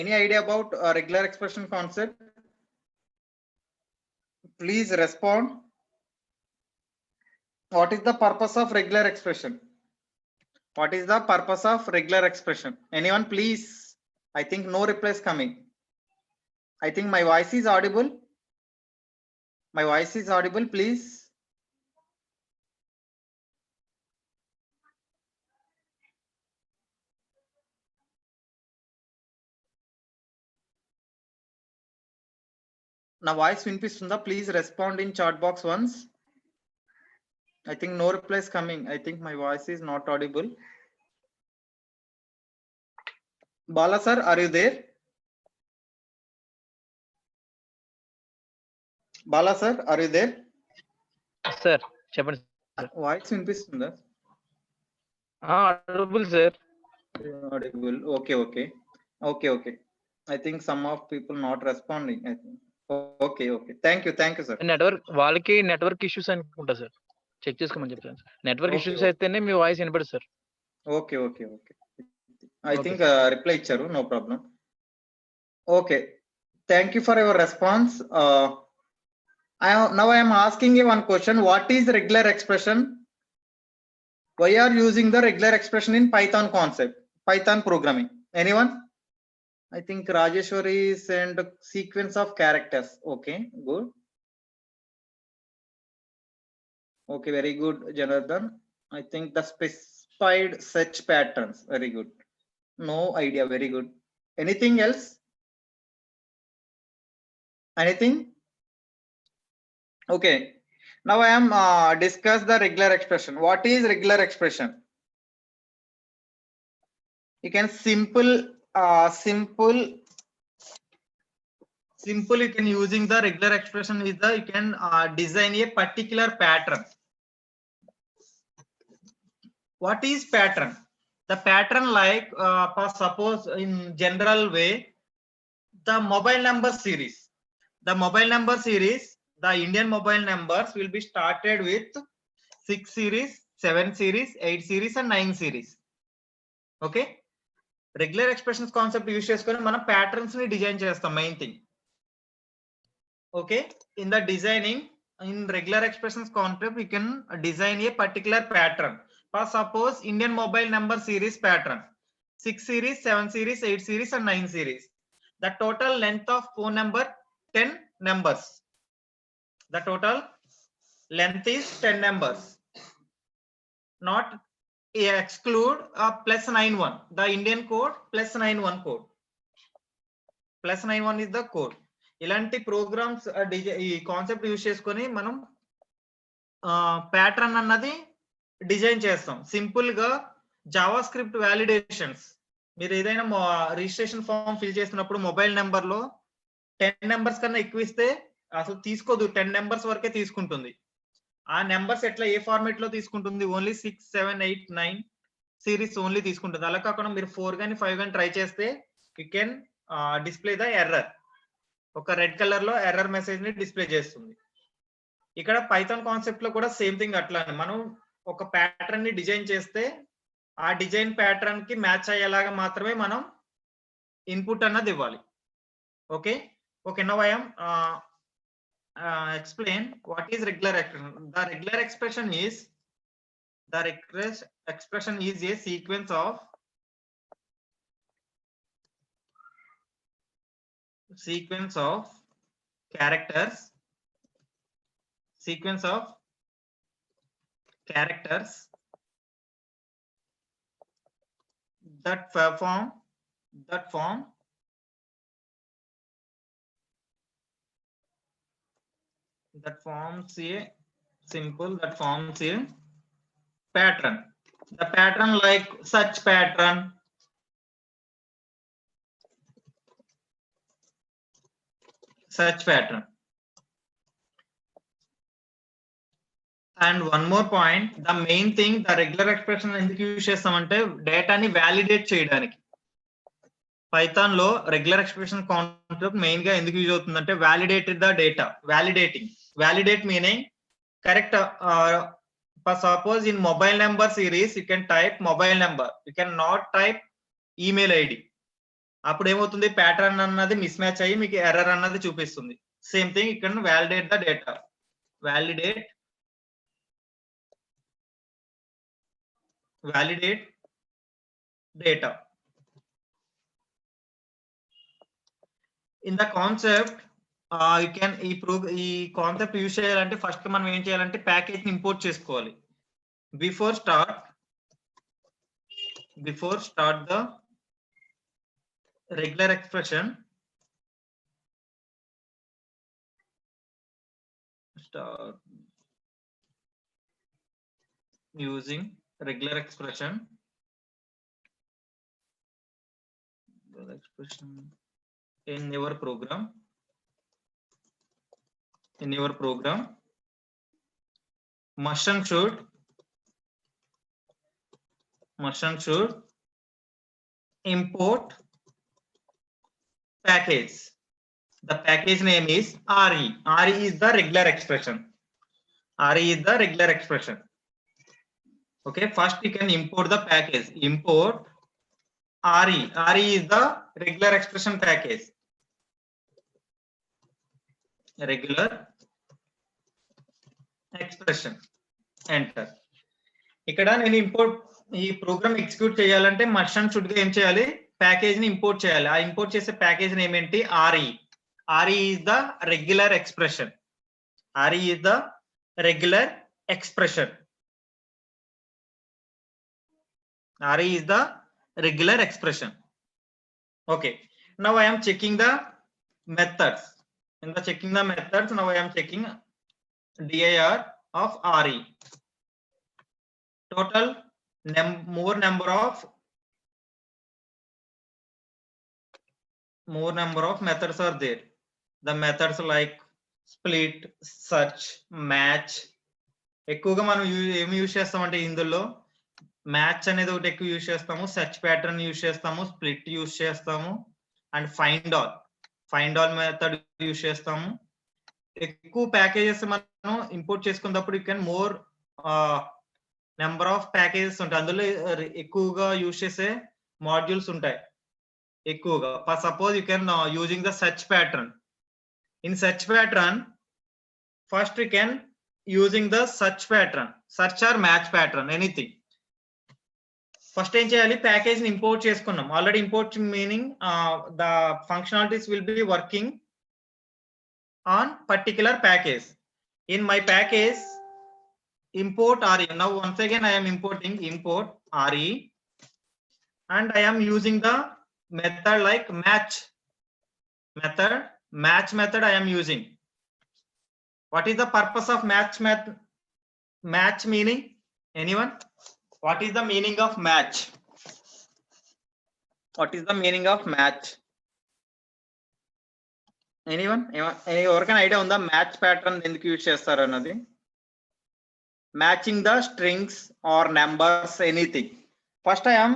any idea about regular expression concept? Please respond. What is the purpose of regular expression? What is the purpose of regular expression? Anyone, please? I think no replies coming. I think my voice is audible. Please. నా voice వినిపిస్తుందా? Please respond in chat box once. I think no replies coming. I think my voice is not audible. Bala sir, are you there? Bala sir, are you there? Sir, చెప్పండి. Voice వినిపిస్తుందా? Audible sir. Audible. Okay. I think some of people not responding. I think. Okay. Thank you sir. వాళ్ళకి network issues అనుకుంటా sir, check చేసుకోమని చెప్తాను. Network issues అయితేనే మీ voice వినపడదు sir. Okay. I think reply ఇచ్చారు, no problem. Okay, thank you for your response. Now I am asking you one question. What is regular expression? Why are using the regular expression in Python concept, Python programming? Anyone? I think Rajeshwari sent sequence of characters. Okay, good. Okay, very good, Janardhan. I think the specified search patterns. Very good. No idea. Very good. Anything else? Anything? Okay. Now I am discuss the regular expression. What is regular expression? You can simple you can using the regular expression is the you can design a particular pattern. What is pattern? The pattern like suppose in general way, the mobile number series, the Indian mobile numbers will be started with 6 series, 7 series, 8 series and 9 series. Okay, regular expressions concept use చేసుకొని మనం patterns ని design చేస్తాం main thing. Okay, in the designing in regular expressions concept we can design a particular pattern. For suppose Indian mobile number series pattern, 6 series, 7 series, 8 series and 9 series. The total length of phone number 10 numbers. The total length is 10 numbers. Not exclude plus 91. The Indian code plus 91 code. Plus 91 is the code. ఇలాంటి programmes ఈ concept use చేసుకొని మనం pattern అన్నది design చేస్తాం. Simple గా Java script validations, మీరు ఏదైనా registration form fill చేస్తున్నప్పుడు మొబైల్ నెంబర్ లో 10 నెంబర్స్ కన్నా ఎక్కువ ఇస్తే అసలు తీసుకోదు, 10 నెంబర్స్ వరకే తీసుకుంటుంది. ఆ నెంబర్స్ ఎట్లా ఏ ఫార్మేట్ లో తీసుకుంటుంది, ఓన్లీ 6, 7, 8, 9 సిరీస్ ఓన్లీ తీసుకుంటుంది. అలా కాకుండా మీరు 4 కానీ 5 కానీ ట్రై చేస్తే you can display the error. ఒక రెడ్ కలర్ లో ఎర్రర్ మెసేజ్ ని డిస్ప్లే చేస్తుంది. ఇక్కడ పైథాన్ కాన్సెప్ట్ లో కూడా సేమ్ థింగ్ అట్లానే మనం ఒక ప్యాటర్న్ ని డిజైన్ చేస్తే ఆ డిజైన్ ప్యాటర్న్ కి మ్యాచ్ అయ్యేలాగా మాత్రమే మనం ఇన్పుట్ అన్నది ఇవ్వాలి. Okay okay, now I yam explain what is regular expression. The regular expression is a sequence of characters that forms a pattern. The pattern like such pattern, and one more point, the main thing, the regular expression ఎందుకు use చేస్తామంటే డేటాని validate చేయడానికి. Python లో regular expression concept main గా ఎందుకు use అవుతుందంటే validate the data. Validate meaning correct. Suppose in mobile number series you can type mobile number, you can not type email ID. అప్పుడు ఏమవుతుంది, ప్యాటర్న్ అన్నది మిస్ మ్యాచ్ అయ్యి మీకు error అన్నది చూపిస్తుంది. సేమ్ థింగ్ ఇక్కడ validate the data. validate data. In the concept you can ఈ concept use చేయాలంటే ఫస్ట్ మనం ఏం చేయాలంటే ప్యాకేజ్ ని ఇంపోర్ట్ చేసుకోవాలి. Before start the regular expression, start using regular expression in your program. Must and should import package. The package name is RE. RE is the regular expression. Okay, first you can import the package. Import RE. RE is the regular expression package. Regular expression. Enter. ఇక్కడ నేను import ఈ programme execute చేయాలంటే must and should గా ఏం చేయాలి, package ని import చేయాలి. ఆ ఇంపోర్ట్ చేసే ప్యాకేజ్ నేమ్ ఏంటి, RE. RE is the regular expression. RE is the regular expression. RE is the regular expression. Okay, now I am checking the methods. In the checking the methods, now I am checking dir of RE. Total more number of methods are there. The methods like split, search, match. ఎక్కువగా మనం ఏమి use చేస్తామంటే ఇందులో match అనేది ఒకటి ఎక్కువ use చేస్తాము, search pattern use చేస్తాము, స్ప్లిట్ యూజ్ చేస్తాము, and find all method use చేస్తాము. ఎక్కువ ప్యాకేజెస్ మనం ఇంపోర్ట్ చేసుకున్నప్పుడు you can more number of packages ఉంటాయి. అందులో ఎక్కువగా యూజ్ చేసే మాడ్యూల్స్ ఉంటాయి ఎక్కువగా. For suppose you can using the search pattern. In search pattern first you can using the search pattern, search or match pattern, anything. First ఏం చేయాలి, package ని import చేసుకున్నాం already. Import meaning the functionalities will be working on particular package. In my package import re. Now once again I am importing import re, and I am using the method like match method I am using. What is the purpose of match meaning? Anyone? What is the meaning of match? What is the meaning of match? Anyone ఎవరికైనా idea ఉందా match pattern ఎందుకు use చేస్తారు అన్నది? Matching the strings or numbers, anything. First I am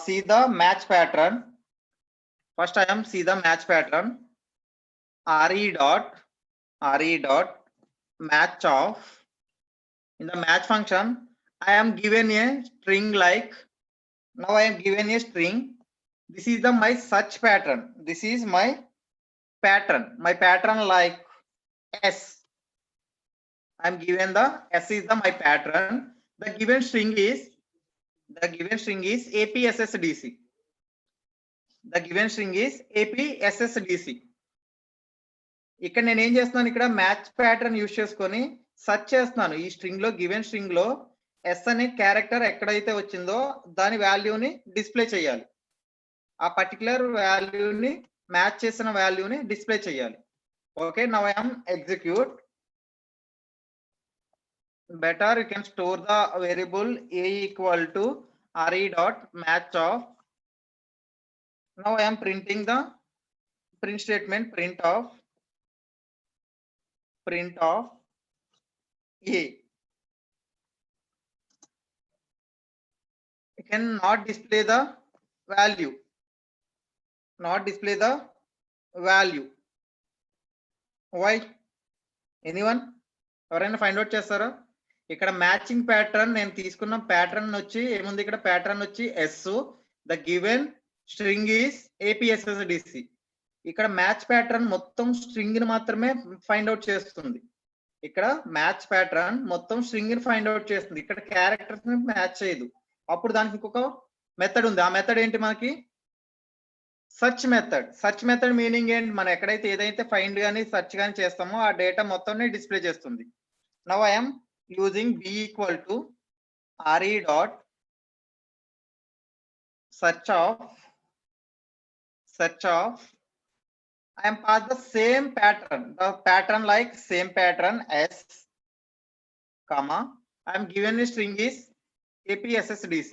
see the match pattern. First I am see the match pattern. re dot match of. In the match function I am given a string like, now I am given a string. This is the my search pattern. This is my pattern like s. I am given the s is the my pattern. The given string is APSSDC. The given string is APSSDC. ఇక్కడ నేను ఏం చేస్తున్నాను, ఇక్కడ match pattern use చేసుకొని search చేస్తున్నాను. ఈ string లో given string లో ఎస్ అనే క్యారెక్టర్ ఎక్కడైతే వచ్చిందో దాని వాల్యూని డిస్ప్లే చేయాలి. ఆ పర్టికులర్ వాల్యూని మ్యాచ్ చేసిన వాల్యూని డిస్ప్లే చేయాలి. Okay, now I am execute. Better you can store the variable a equal to re dot match of. Now I am printing the print statement, print of a. You cannot display the value. Why? Anyone? ఎవరైనా find out చేస్తారా? ఇక్కడ matching pattern నేను తీసుకున్న pattern వచ్చి ఏముంది, ఇక్కడ pattern వచ్చి S, the given string is APSSDC. ఇక్కడ మ్యాచ్ ప్యాటర్న్ మొత్తం స్ట్రింగ్ ని మాత్రమే ఫైండ్ అవుట్ చేస్తుంది. ఇక్కడ మ్యాచ్ ప్యాటర్న్ మొత్తం స్ట్రింగ్ ని ఫైండ్ అవుట్ చేస్తుంది, ఇక్కడ క్యారెక్టర్స్ ని మ్యాచ్ చేయదు. అప్పుడు దానికి ఇంకొక మెథడ్ ఉంది. ఆ మెథడ్ ఏంటి మనకి? Search method. Search method meaning ఏంటి, మనం ఎక్కడైతే ఏదైతే ఫైండ్ కానీ సెర్చ్ కానీ చేస్తామో ఆ డేటా మొత్తం డిస్ప్లే చేస్తుంది. Now I yam using b equal to re dot search of. I am pass the same pattern, like same pattern s, comma, I am given a string is APSSDC.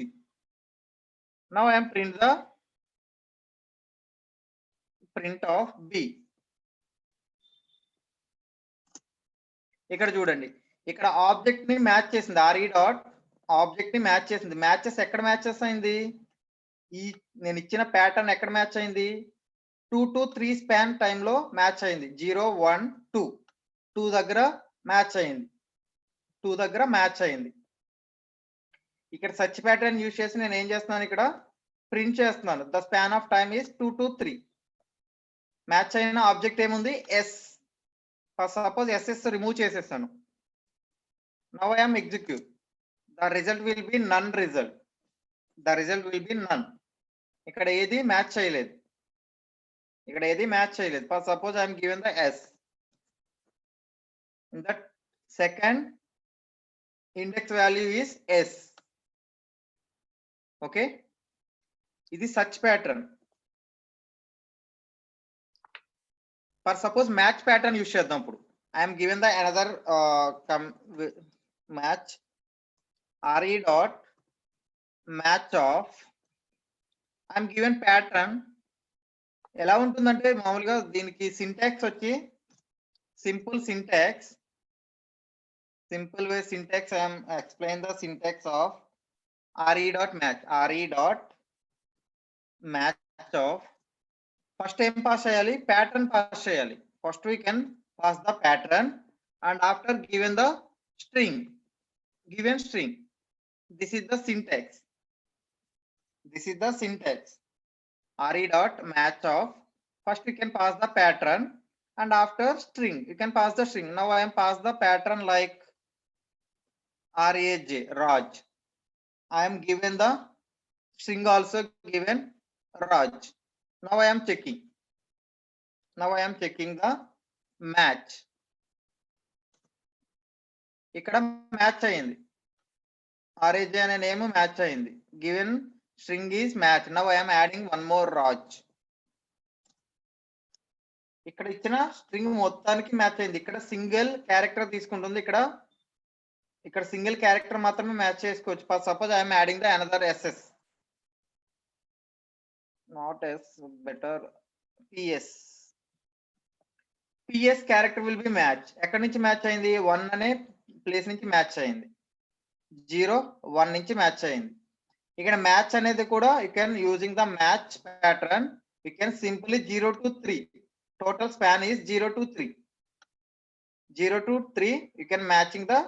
Now I am print of b. ఇక్కడ చూడండి, ఇక్కడ object ని match చేసింది, re dot object ని match చేసింది. Matches ఎక్కడ matches అయింది? ఈ నేను ఇచ్చిన ప్యాటర్న్ ఎక్కడ మ్యాచ్ అయింది? 2 to 3 స్పాన్ టైంలో మ్యాచ్ అయింది. 0 1 2 దగ్గర మ్యాచ్ అయింది. ఇక్కడ సెర్చ్ ప్యాటర్న్ యూజ్ చేసి నేను ఏం చేస్తున్నాను, ఇక్కడ ప్రింట్ చేస్తున్నాను. The span of time is 2 to 3. Match అయిన ఆబ్జెక్ట్ ఏముంది? ఎస్. సపోజ్ ఎస్ఎస్ రిమూవ్ చేసేస్తాను. Now I am execute. The result will be none result. ఇక్కడ ఏది మ్యాచ్ చేయలేదు. Suppose I am given the S. In that second index value is S. Okay, ఇది search pattern. For suppose match pattern use చేద్దాం. ఇప్పుడు I'm given the another match re dot match of. I'm given pattern. ఎలా ఉంటుందంటే మామూలుగా దీనికి syntax వచ్చి simple way syntax. I'm explain the syntax of re dot match of first time pass cheyali, pattern pass cheyali. First we can pass the pattern, and after given string, this is the syntax. Re dot match of first you can pass the pattern, and after string you can pass the string. Now I am pass the pattern like Raj. I am given the string also given Raj. Now I am checking the match. ఇక్కడ match అయ్యింది, RAJ అనే name match అయ్యింది. Given string is match. Now I am adding one more Raj. ఇక్కడ ఇచ్చిన string మొత్తానికి match అయింది. ఇక్కడ single character తీసుకుంటుంది, ఇక్కడ సింగిల్ క్యారెక్టర్ మాత్రమే మ్యాచ్ చేసుకోవచ్చు. Suppose I'm adding the another SS, not S, better PS character will be match. ఎక్కడి నుంచి మ్యాచ్ అయింది? 1 అనే ప్లేస్ నుంచి మ్యాచ్ అయింది. 0 1 నుంచి మ్యాచ్ అయింది. ఇక్కడ మ్యాచ్ అనేది కూడా you can using the match pattern, you can simply 0 to 3. Total span is 0 to 3. 0 to 3 you can matching the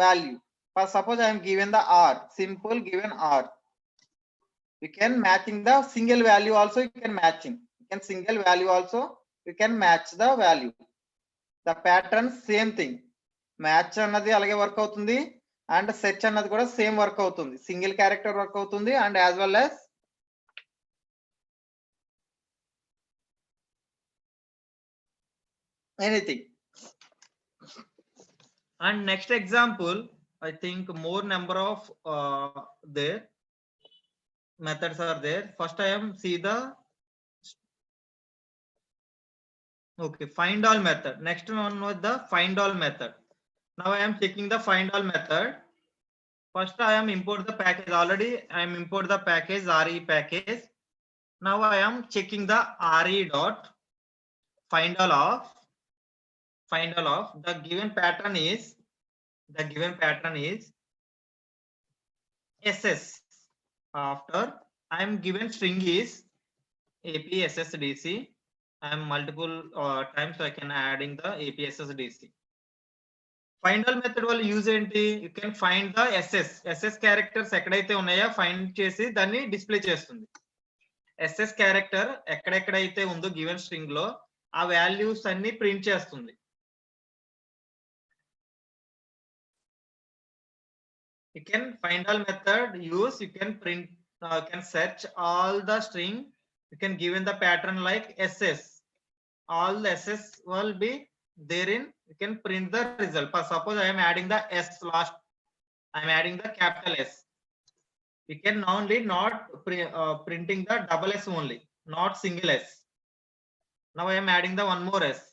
value. For suppose I am given the R, simple given R, you can matching the single value also, you can matching, you can single value also you can match the value. The pattern same thing, match అన్నది అలాగే work అవుతుంది, and search అన్నది కూడా same work అవుతుంది. Single character work అవుతుంది, and as well as anything. And next example, I think more number of their methods are there. First I am see the find all method. Next one was the find all method. Now I am checking the find all method. First I am import the package. Already I am import the package RE package. Now I am checking the RE dot find all of the given pattern is SS. After I am given string is APSSDC. I am multiple times so I can adding the APSSDC. Find all method వల్ల use ఏంటి? You can find the SS characters ఎక్కడైతే ఉన్నాయో find చేసి దాన్ని display చేస్తుంది. SS character ఎక్కడెక్కడైతే ఉందో given string లో ఆ వాల్యూస్ అన్ని ప్రింట్ చేస్తుంది. You can find all method use, you can print, can search all the string, you can given the pattern like SS, all the SS will be therein, you can print the result. Suppose I am adding the S last, I am adding the capital S, you can only not printing the double S only, not single S. Now I am adding the one more S,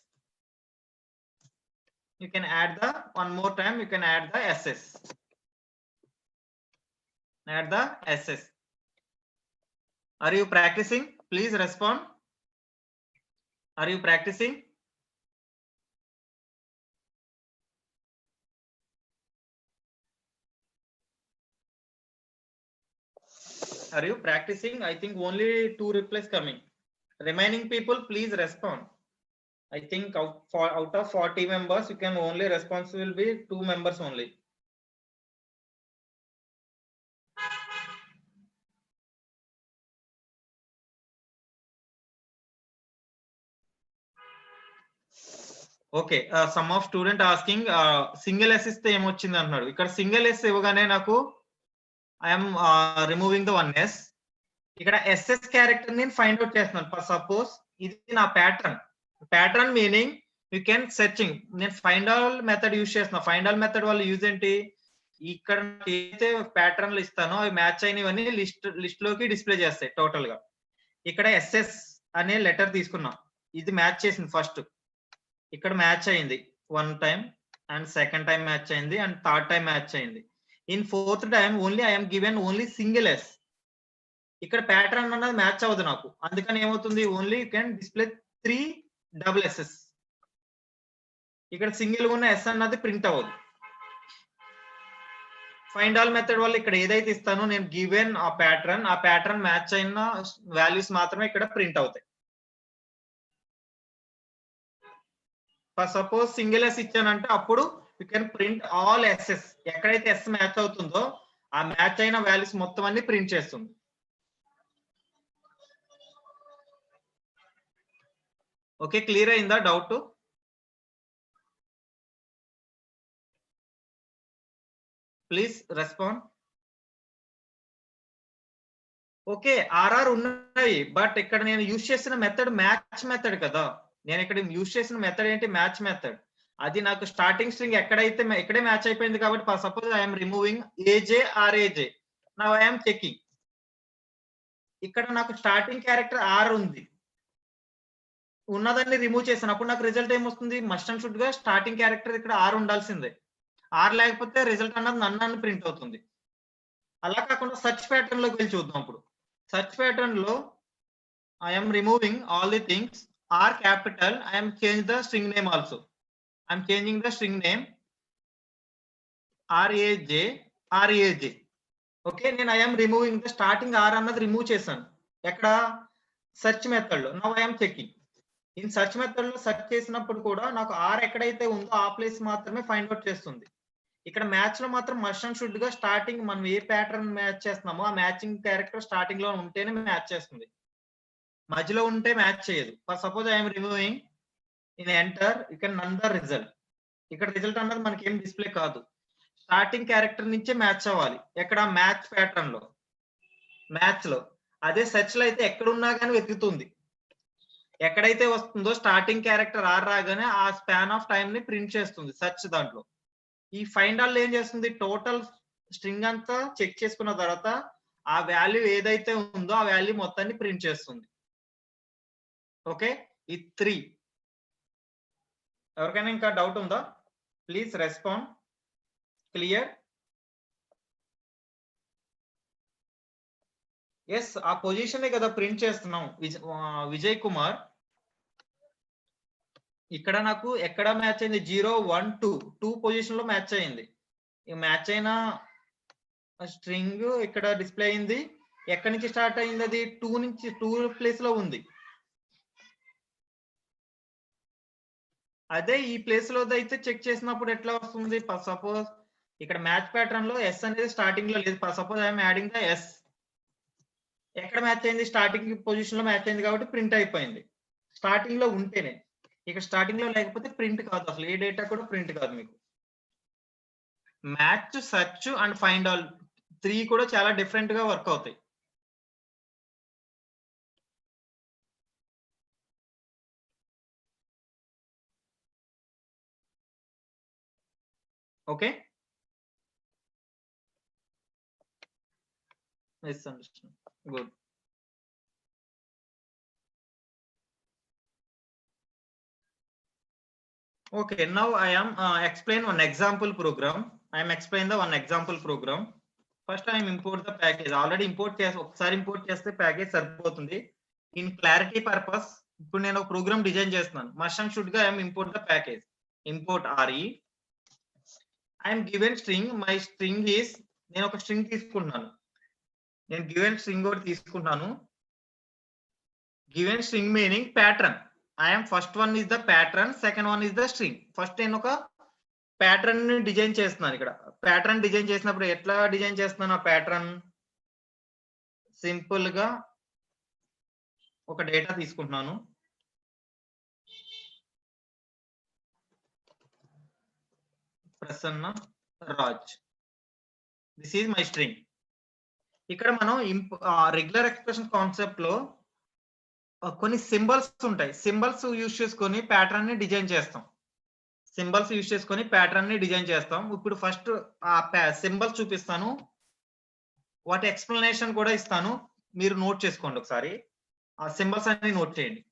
you can add the one more time, you can add the SS. Add the SS. Are you practicing? Please respond. Are you practicing? Are you practicing? I think only 2 replies coming. Remaining people, please respond. I think out of 40 members, you can only responsible be 2 members only. Okay, some of student asking single S ఇస్తే ఏమొచ్చింది అంటున్నాడు. ఇక్కడ single S ఇవ్వగానే నాకు I'm removing the 1 S. ఇక్కడ SS character నేను find out చేస్తున్నాను. Suppose ఇది నా pattern meaning you can searching. నేను ఫైండ్ ఆల్ మెథడ్ యూజ్ చేస్తున్నా. ఫైండ్ ఆల్ మెథడ్ వల్ల యూజ్ ఏంటి? ఇక్కడ ఏదైతే ప్యాటర్న్లు ఇస్తానో అవి మ్యాచ్ అయినవన్నీ లిస్ట్ లోకి డిస్ప్లే చేస్తాయి టోటల్ గా. ఇక్కడ SS అనే లెటర్ తీసుకున్నాం, ఇది మ్యాచ్ చేసింది. ఫస్ట్ ఇక్కడ మ్యాచ్ అయింది 1 time, and second time match అయింది, అండ్ థర్డ్ టైం మ్యాచ్ అయింది. In 4th time only I'm given only single S. ఇక్కడ ప్యాటర్న్ అన్నది మ్యాచ్ అవ్వదు నాకు, అందుకని ఏమవుతుంది? Only you can display 3 double SS. ఇక్కడ సింగిల్ ఉన్న S అన్నది ప్రింట్ అవ్వదు. ఫైండ్ ఆల్ మెథడ్ వల్ల ఇక్కడ ఏదైతే ఇస్తానో నేను గివెన్ ఆ ప్యాటర్న్ మ్యాచ్ అయిన వాల్యూస్ మాత్రమే ఇక్కడ ప్రింట్ అవుతాయి. ఫర్ సపోజ్ సింగిల్ ఎస్ ఇచ్చానంటే అప్పుడు you can print all S S. ఎక్కడైతే ఎస్ మ్యాచ్ అవుతుందో ఆ మ్యాచ్ అయిన వాల్యూస్ మొత్తం అన్ని ప్రింట్ చేస్తుంది. ఓకే, క్లియర్ అయిందా డౌట్? Please respond. ఓకే, ఆర్ఆర్ ఉన్నాయి, బట్ ఇక్కడ నేను యూజ్ చేసిన మెథడ్ మ్యాచ్ మెథడ్ కదా. నేను ఇక్కడ యూజ్ చేసిన మెథడ్ ఏంటి? Match method. అది నాకు స్టార్టింగ్ స్ట్రింగ్ ఎక్కడే మ్యాచ్ అయిపోయింది కాబట్టి suppose I'm removing AJ R AJ. Now I'm checking. ఇక్కడ నాకు స్టార్టింగ్ క్యారెక్టర్ ఆర్ ఉంది, ఉన్నదాన్ని రిమూవ్ చేశాను. అప్పుడు నాకు రిజల్ట్ ఏమొస్తుంది? మస్ట్ అండ్ షుడ్ గా స్టార్టింగ్ క్యారెక్టర్ ఇక్కడ ఆర్ ఉండాల్సిందే. ఆర్ లేకపోతే రిజల్ట్ అన్నది నన్ను ప్రింట్ అవుతుంది. అలా కాకుండా సర్చ్ ప్యాటర్న్ లోకి వెళ్ళి చూద్దాం. అప్పుడు సర్చ్ ప్యాటర్న్ లో I'm removing all the things are capital. I'm change the string name also. I'm changing the string name RAJ. Okay, నేను I'm removing the starting R అన్నది రిమూవ్ చేశాను. ఎక్కడ? సెర్చ్ మెథడ్ లో. Now I'm checking. In search method లో search చేసినప్పుడు కూడా నాకు are ఎక్కడైతే ఉందో ఆ ప్లేస్ మాత్రమే ఫైండ్ అవుట్ చేస్తుంది. ఇక్కడ మ్యాచ్ లో మాత్రం మస్ట్ అండ్ షుడ్ గా స్టార్టింగ్ మనం ఏ ప్యాటర్న్ మ్యాచ్ చేస్తున్నామో ఆ మ్యాచింగ్ క్యారెక్టర్ స్టార్టింగ్ లో ఉంటేనే మ్యాచ్ చేస్తుంది, మధ్యలో ఉంటే మ్యాచ్ చేయదు. For suppose I'm removing in enter, ఇక్కడ నన్ ద రిజల్ట్. ఇక్కడ రిజల్ట్ అన్నది మనకి ఏం డిస్ప్లే కాదు, స్టార్టింగ్ క్యారెక్టర్ నుంచే మ్యాచ్ అవ్వాలి. ఎక్కడ? మ్యాచ్ ప్యాటర్న్ లో, మ్యాచ్ లో. అదే సెర్చ్ లో అయితే ఎక్కడున్నా కానీ వెతుకుతుంది. ఎక్కడైతే వస్తుందో స్టార్టింగ్ క్యారెక్టర్ ఆర్ రాగానే ఆ స్పాన్ ఆఫ్ టైం ని ప్రింట్ చేస్తుంది సెర్చ్ దాంట్లో. ఈ ఫైండ్ ఆల్ ఏం చేస్తుంది? టోటల్ స్ట్రింగ్ అంతా చెక్ చేసుకున్న తర్వాత ఆ వాల్యూ ఏదైతే ఉందో ఆ వాల్యూ మొత్తాన్ని ప్రింట్ చేస్తుంది. ఓకే, ఈ 3. ఎవరికైనా ఇంకా డౌట్ ఉందా? Please respond. క్లియర్? ఎస్, ఆ పొజిషన్ కదా ప్రింట్ చేస్తున్నాం. విజయ్ కుమార్. ఇక్కడ నాకు ఎక్కడ మ్యాచ్ అయింది? 0 1 2 పొజిషన్ లో మ్యాచ్ అయింది. మ్యాచ్ అయిన స్ట్రింగ్ ఇక్కడ డిస్ప్లే అయింది. ఎక్కడి నుంచి స్టార్ట్ అయింది? అది 2 నుంచి 2 ప్లేస్ లో ఉంది. అదే ఈ ప్లేస్ లో అయితే చెక్ చేసినప్పుడు ఎట్లా వస్తుంది? సపోజ్ ఇక్కడ మ్యాచ్ ప్యాటర్న్ లో ఎస్ అనేది స్టార్టింగ్ లో లేదు. Suppose I'm adding the S. ఎక్కడ మ్యాచ్ అయింది? స్టార్టింగ్ పొజిషన్ లో మ్యాచ్ అయింది కాబట్టి ప్రింట్ అయిపోయింది. స్టార్టింగ్ లో ఉంటేనే. ఇక్కడ స్టార్టింగ్ లో లేకపోతే ప్రింట్ కాదు, అసలు ఏ డేటా కూడా ప్రింట్ కాదు మీకు. Match, search and find all 3 కూడా చాలా డిఫరెంట్ గా వర్క్ అవుతాయి. Okay, good. Okay, now I am explain one example program. I am explain the one example program. First I am import the package. Already import చేసి ఒకసారి import చేస్తే package సరిపోతుంది. In clarity purpose ఇప్పుడు నేను ఒక programme design చేస్తున్నాను. Must and should గా I am import the package. Import RE. I am given string. My string is, నేను ఒక స్ట్రింగ్ తీసుకుంటున్నాను. నేను given string ఒకటి తీసుకుంటున్నాను. Given string meaning pattern. I am first one is the pattern, second one is the string. First నేను ఒక pattern ని design చేస్తున్నాను. ఇక్కడ ప్యాటర్న్ డిజైన్ చేసినప్పుడు ఎట్లా డిజైన్ చేస్తున్నాను? ఆ ప్యాటర్న్ సింపుల్ గా ఒక డేటా తీసుకుంటున్నాను. Prasanna Raj, this is my string. ఇక్కడ మనం రెగ్యులర్ ఎక్స్ప్రెషన్ కాన్సెప్ట్ లో కొన్ని సింబల్స్ ఉంటాయి. సింబల్స్ యూజ్ చేసుకొని ప్యాటర్న్ ని డిజైన్ చేస్తాం. సింబల్స్ యూజ్ చేసుకొని ప్యాటర్న్ ని డిజైన్ చేస్తాం. ఇప్పుడు ఫస్ట్ ఆ సింబల్స్ చూపిస్తాను, వాటి ఎక్స్ప్లెనేషన్ కూడా ఇస్తాను. మీరు నోట్ చేసుకోండి ఒకసారి. ఆ సింబల్స్ అన్ని నోట్ చేయండి.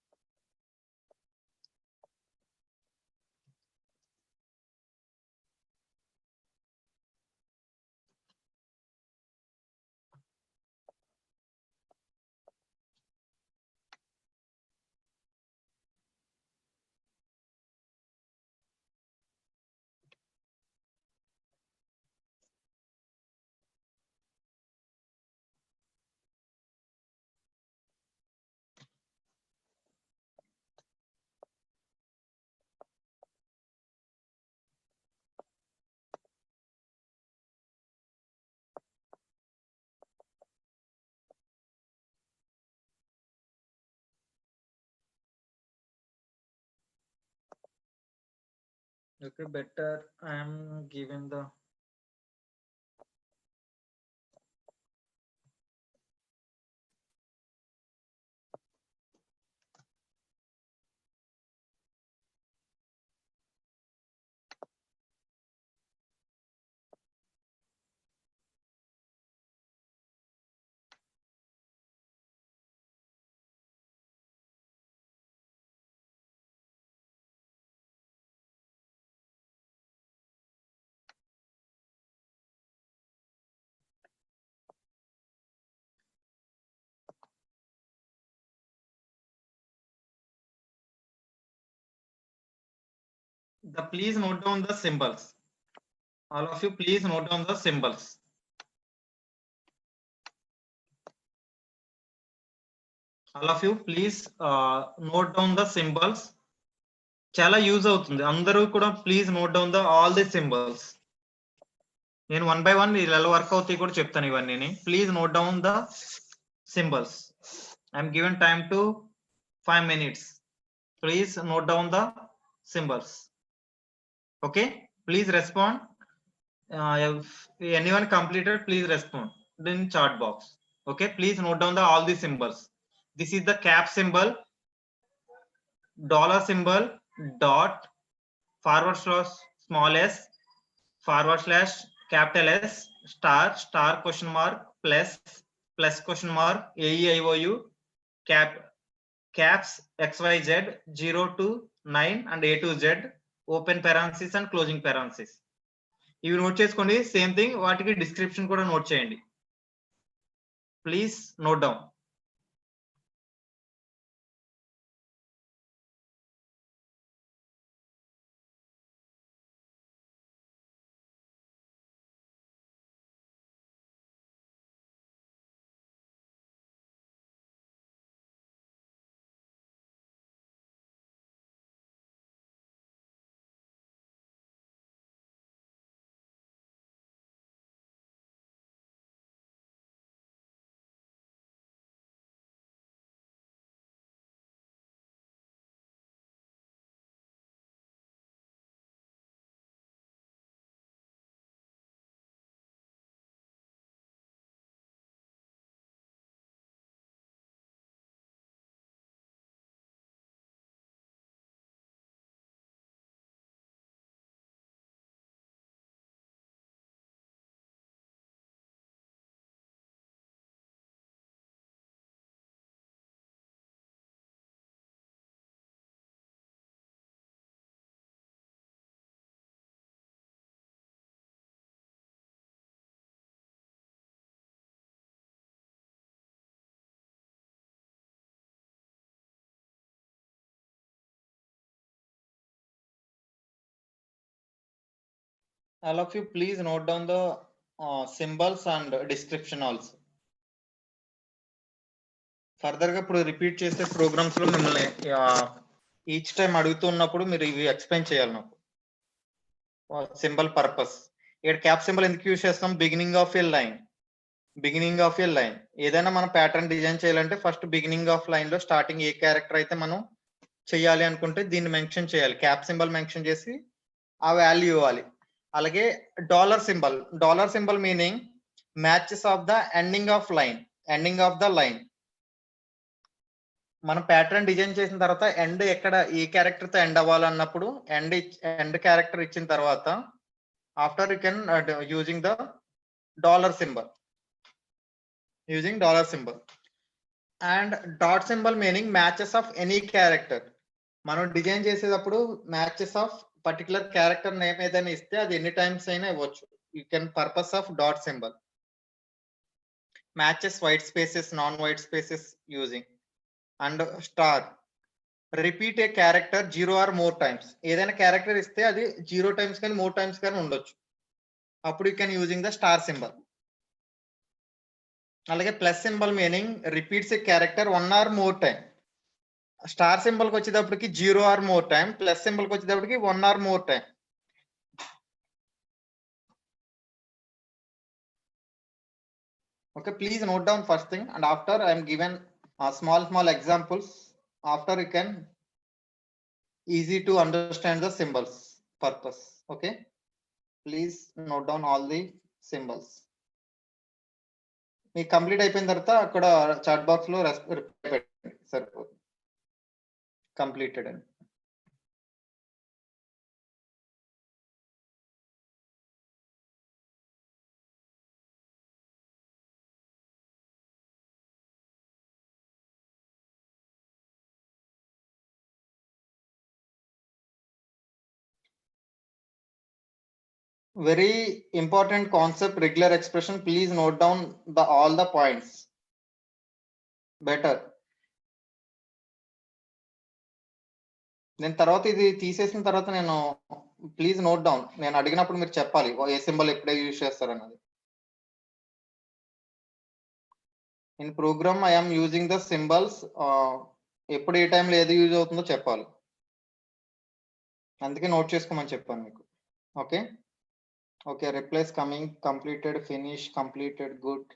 Okay, better I am given the please note down the symbols. All of you, please note down the symbols. All of you, please note down the symbols. చాలా use అవుతుంది, అందరూ కూడా please note down the all the symbols. నేను 1 by 1 ఇలా work అవుతాయి కూడా చెప్తాను ఇవన్నీ. Please note down the symbols. I'm given time to 5 minutes. Please note down the symbols. Okay, please respond. If anyone completed, please respond in chat box. Okay, please note down all the symbols. This is the cap symbol, dollar symbol, dot, forward slash small s, forward slash capital S, star, star question mark, plus, plus question mark, AEIOU, caps XYZ 0 to 9 and A to Z, open parenthesis and closing parenthesis. ఇవి note చేసుకోండి. Same thing వాటికి description కూడా note చేయండి. Please note down. All of you, please note down the symbols and description also. Further గా ఇప్పుడు repeat చేసే programmes లో మిమ్మల్ని ఈచ్ టైం అడుగుతున్నప్పుడు మీరు ఇవి ఎక్స్ప్లెయిన్ చేయాలి నాకు. Symbol purpose. ఇక్కడ క్యాప్ సింబల్ ఎందుకు యూజ్ చేస్తాం? Beginning of A line. Beginning of A line ఏదైనా మనం ప్యాటర్న్ డిజైన్ చేయాలంటే ఫస్ట్ బిగినింగ్ ఆఫ్ లైన్ లో స్టార్టింగ్ ఏ క్యారెక్టర్ అయితే మనం చేయాలి అనుకుంటే దీన్ని మెన్షన్ చేయాలి. క్యాప్ సింబల్ మెన్షన్ చేసి ఆ వాల్యూ ఇవ్వాలి. అలాగే dollar symbol. Dollar symbol meaning matches of the ending of line. Ending of the line. మనం ప్యాటర్న్ డిజైన్ చేసిన తర్వాత ఎండ్ ఎక్కడ ఈ క్యారెక్టర్ తో ఎండ్ అవ్వాలన్నప్పుడు ఎండ్ క్యారెక్టర్ ఇచ్చిన తర్వాత after you can using the dollar symbol. Using dollar symbol. And dot symbol meaning matches of any character. మనం design చేసేటప్పుడు matches of particular character name ఏదైనా ఇస్తే అది ఎన్ని టైమ్స్ అయినా ఇవ్వచ్చు. You can purpose of dot symbol. Matches white spaces, non white spaces using. And star repeat A character 0 or more times. ఏదైనా character ఇస్తే అది 0 times కానీ more times కానీ ఉండొచ్చు. అప్పుడు you can using the star symbol. అలాగే plus symbol meaning repeats a character 1 or more time. Star symbol కి వచ్చేటప్పటికి 0 or more time, plus symbol కి వచ్చేటప్పటికి 1 or more time. Okay, please note down first thing and after I am given small examples. After you can easy to understand the symbols. purpose. Okay, please note down all the symbols. మీకు complete అయిపోయిన తర్వాత అక్కడ chat box లో reply పెట్టండి సరిపోతుంది. Completed అని. Very important concept, regular expression. Please note down all the points. Better. నేను తర్వాత ఇది తీసేసిన తర్వాత నేను ప్లీజ్ నోట్ డౌన్, నేను అడిగినప్పుడు మీరు చెప్పాలి ఏ సింబల్ ఎప్పుడే యూజ్ చేస్తారన్నది. In program I'm using the symbols, ఎప్పుడు ఏ టైంలో ఏది యూజ్ అవుతుందో చెప్పాలి. అందుకే నోట్ చేసుకోమని చెప్పాను మీకు. Okay okay, replies coming, completed, finish, completed, good.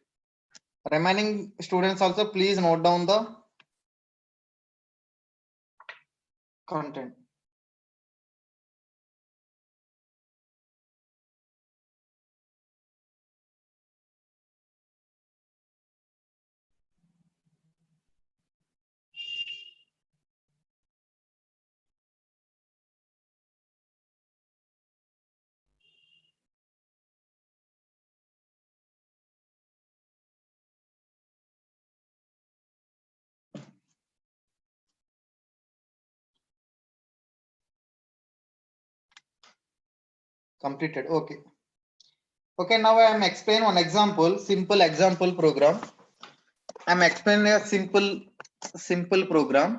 Remaining students also please note down the content. Completed. Okay. Okay, now I am explaining one example, simple example program. I am explaining a simple program.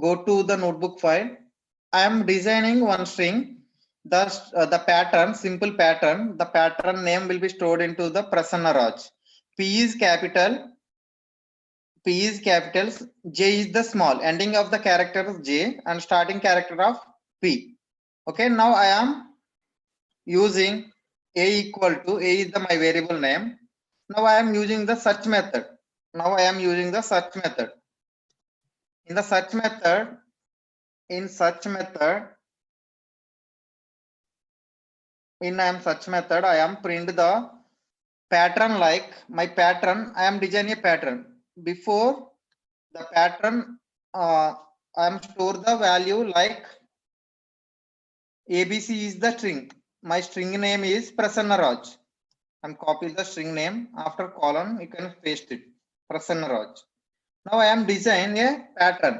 Go to the notebook file. I am designing one string. The pattern, simple pattern, the pattern name will be stored into the Prasanna Raj. P is capital, J is the small, ending of the character is J and starting character of P. Okay, now I am using a equal to, a is my variable name. Now I am using the search method. In the search method, I am print the pattern, like my pattern. I am designing a pattern. Before the pattern, I am store the value like ABC is the string. My string name is Prasanna Raj. I'm copy the string name, after colon you can paste it, Prasanna Raj. Now I am designing a pattern.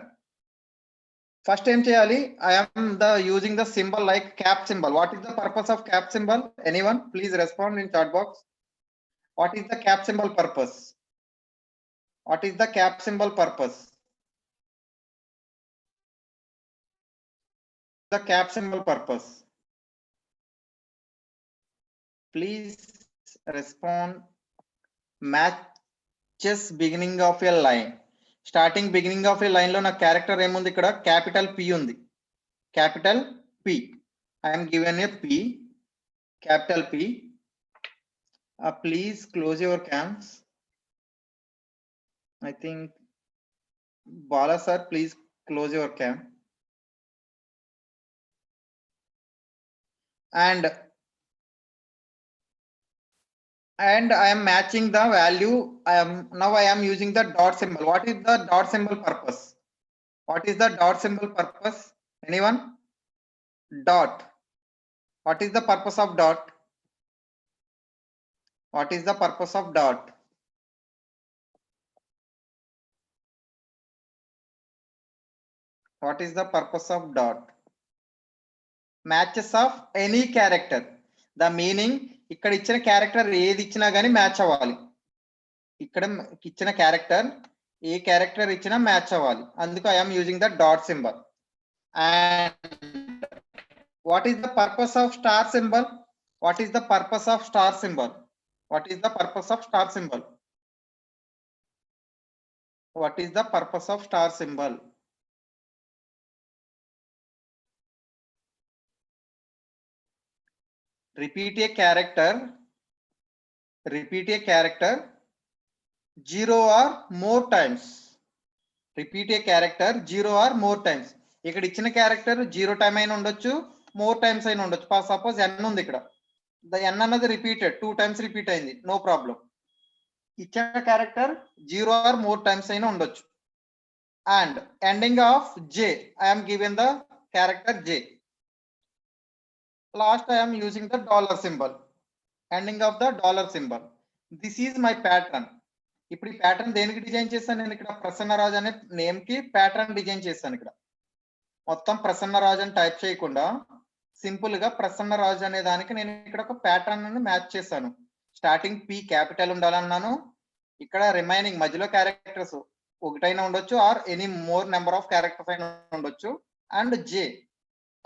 First time cheyali, I am using the symbol like cap symbol. What is the purpose of cap symbol? Anyone please respond in chat box. What is the cap symbol purpose? What is the cap symbol purpose? The cap symbol purpose. Please respond. Matches beginning of a line. Starting beginning of a line lo na character emundi ikkada capital P undi. Capital P. I am given a P, capital P. Please close your cams. I think Bala sir, please close your cam. And I am matching the value. Now I am using the dot symbol. What is the dot symbol purpose? What is the dot symbol purpose? Anyone? Dot. What is the purpose of dot? What is the purpose of dot? What is the purpose of dot? Matches of any character. The meaning, ఇక్కడ ఇచ్చిన character ఏది ఇచ్చినా గానీ match అవ్వాలి. ఇక్కడ ఇచ్చిన character ఏ character ఇచ్చినా match అవ్వాలి. అందుకు I am using the dot symbol. And what is the purpose of star symbol? What is the purpose of star symbol? What is the purpose of star symbol? What is the purpose of star symbol? Repeat a character 0 or more times. Repeat a character 0 or more times. ఇక్కడ ఇచ్చిన character 0 time అయినా ఉండొచ్చు, more times అయినా ఉండొచ్చు. Suppose n ఉంది ఇక్కడ, the n అన్నది repeated 2 times repeat అయింది, నో ప్రాబ్లం. ఇచ్చిన క్యారెక్టర్ 0 ఆర్ మోర్ టైమ్స్ అయినా ఉండొచ్చు. And ending of j, I'm given the character j. Last I'm using the dollar symbol, ending of the dollar symbol. This is my pattern. ఇప్పుడు ఈ pattern దేనికి design చేశాను నేను? ఇక్కడ ప్రసన్నరాజ్ అనే నేమ్ కి ప్యాటర్న్ డిజైన్ చేశాను. ఇక్కడ మొత్తం ప్రసన్నరాజ్ అని టైప్ చేయకుండా సింపుల్ గా ప్రసన్నరాజ్ అనే దానికి నేను ఇక్కడ ఒక ప్యాటర్న్ మ్యాచ్ చేశాను. స్టార్టింగ్ P క్యాపిటల్ ఉండాలన్నాను. ఇక్కడ రిమైనింగ్ మధ్యలో క్యారెక్టర్స్ ఒకటైనా ఉండొచ్చు or any more number of characters అయినా ఉండొచ్చు. And J,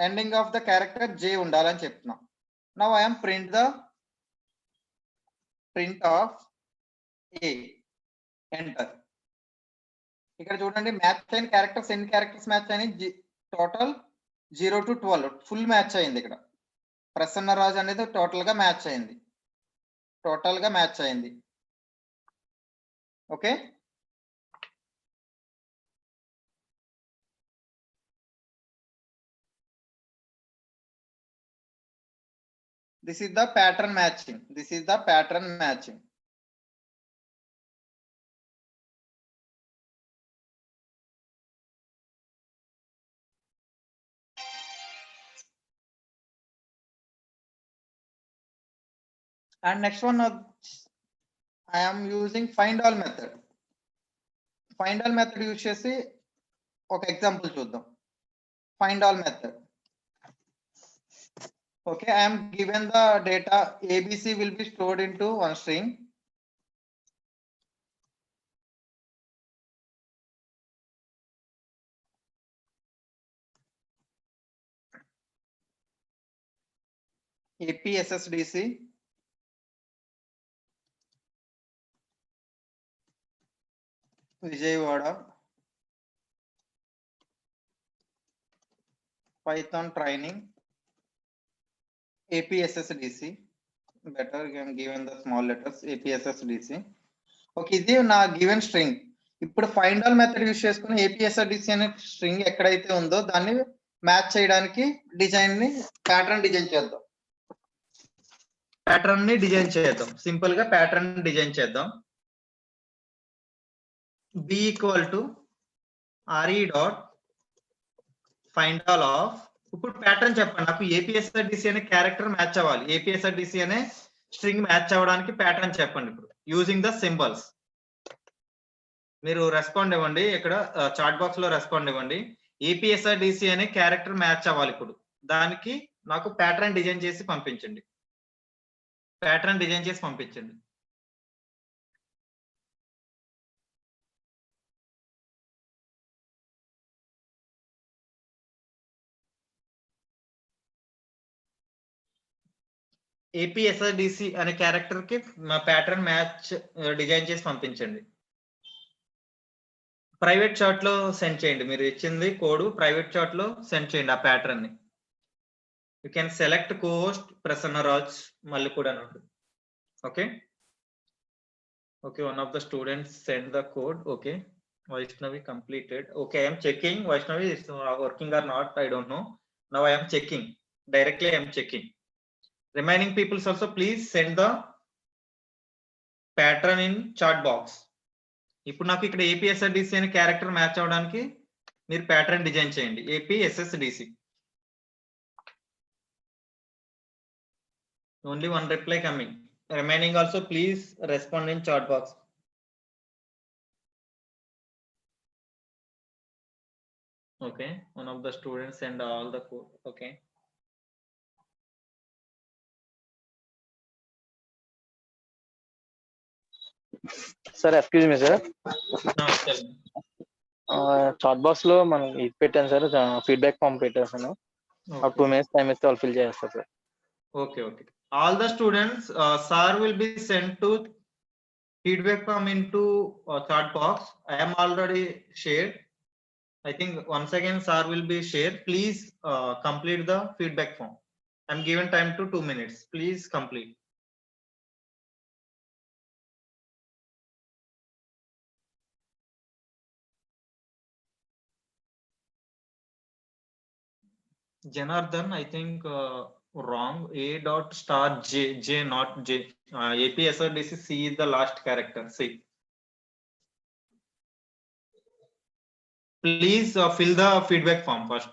ending of the character J ఉండాలని చెప్తున్నాం. Now I'm print of A, enter. ఇక్కడ చూడండి మ్యాచ్ అయిన క్యారెక్టర్స్ ఎన్ని క్యారెక్టర్స్ మ్యాచ్ అయినాయి? టోటల్ 0 to 12 ఫుల్ మ్యాచ్ అయింది. ఇక్కడ ప్రసన్నరాజ్ అనేది టోటల్ గా మ్యాచ్ అయింది. Okay, this is the pattern matching. And next one, I am using find all method. Use చేసి ఒక ఎగ్జాంపుల్ చూద్దాం. find all method. Okay, I am given the data ABC will be stored into one string. APSSDC Vijayawada Python training APSSDC. better I am given the small letters APSSDC. Okay, ఇది నా given string. ఇప్పుడు find all method use చేసుకుని APSSDC అనే string ఎక్కడైతే ఉందో దాన్ని match చేయడానికి pattern design చేద్దాం. సింపుల్ గా ప్యాటర్న్ డిజైన్ చేద్దాం. B equal to RE dot find all of. ఇప్పుడు ప్యాటర్న్ చెప్పండి నాకు. APSSDC అనే క్యారెక్టర్ మ్యాచ్ అవ్వాలి, APSSDC అనే స్ట్రింగ్ మ్యాచ్ అవ్వడానికి ప్యాటర్న్ చెప్పండి. ఇప్పుడు యూజింగ్ ద సింబల్స్ మీరు రెస్పాండ్ ఇవ్వండి. ఇక్కడ చాట్ బాక్స్ లో రెస్పాండ్ ఇవ్వండి. APSSDC అనే క్యారెక్టర్ మ్యాచ్ అవ్వాలి. ఇప్పుడు దానికి నాకు ప్యాటర్న్ డిజైన్ చేసి పంపించండి. APSSDC అనే క్యారెక్టర్ కి ప్యాటర్న్ మ్యాచ్ డిజైన్ చేసి పంపించండి. ప్రైవేట్ చాట్ లో సెండ్ చేయండి. మీరు ఇచ్చింది కోడ్ ప్రైవేట్ చాట్ లో సెండ్ చేయండి ఆ ప్యాటర్న్ ని. You can select Coast Prasannaraj మళ్ళీ కూడా ఉంటుంది. Okay, one of the students send the code. Okay, Vaishnavi completed. Okay, I am checking Vaishnavi is working or not, I don't know. Now I am checking directly. I am checking. Remaining people also please send the pattern in chat box. ఇప్పుడు నాకు ఇక్కడ APSSDC అనే character match అవడానికి మీరు pattern design చేయండి. APSSDC. Only one reply coming. Remaining also please respond in chat box. Okay, one of the students send all the code. Okay, sir excuse me sir, now tell me. Chat box లో మనం ఇది పెట్టాను sir, feedback form పెట్టేసాను. 2 minutes time ఇస్తే వాళ్ళు fill చేస్తారు sir. Okay, all the students, sir will be sent to feedback form into chat box. I am already shared. I think once again sir will be shared. Please complete the feedback form. I'm given time to 2 minutes. Please complete. Janardhan, I think wrong. A dot star J, J not J. APSRDC C is the last character. C. Please fill the feedback form first.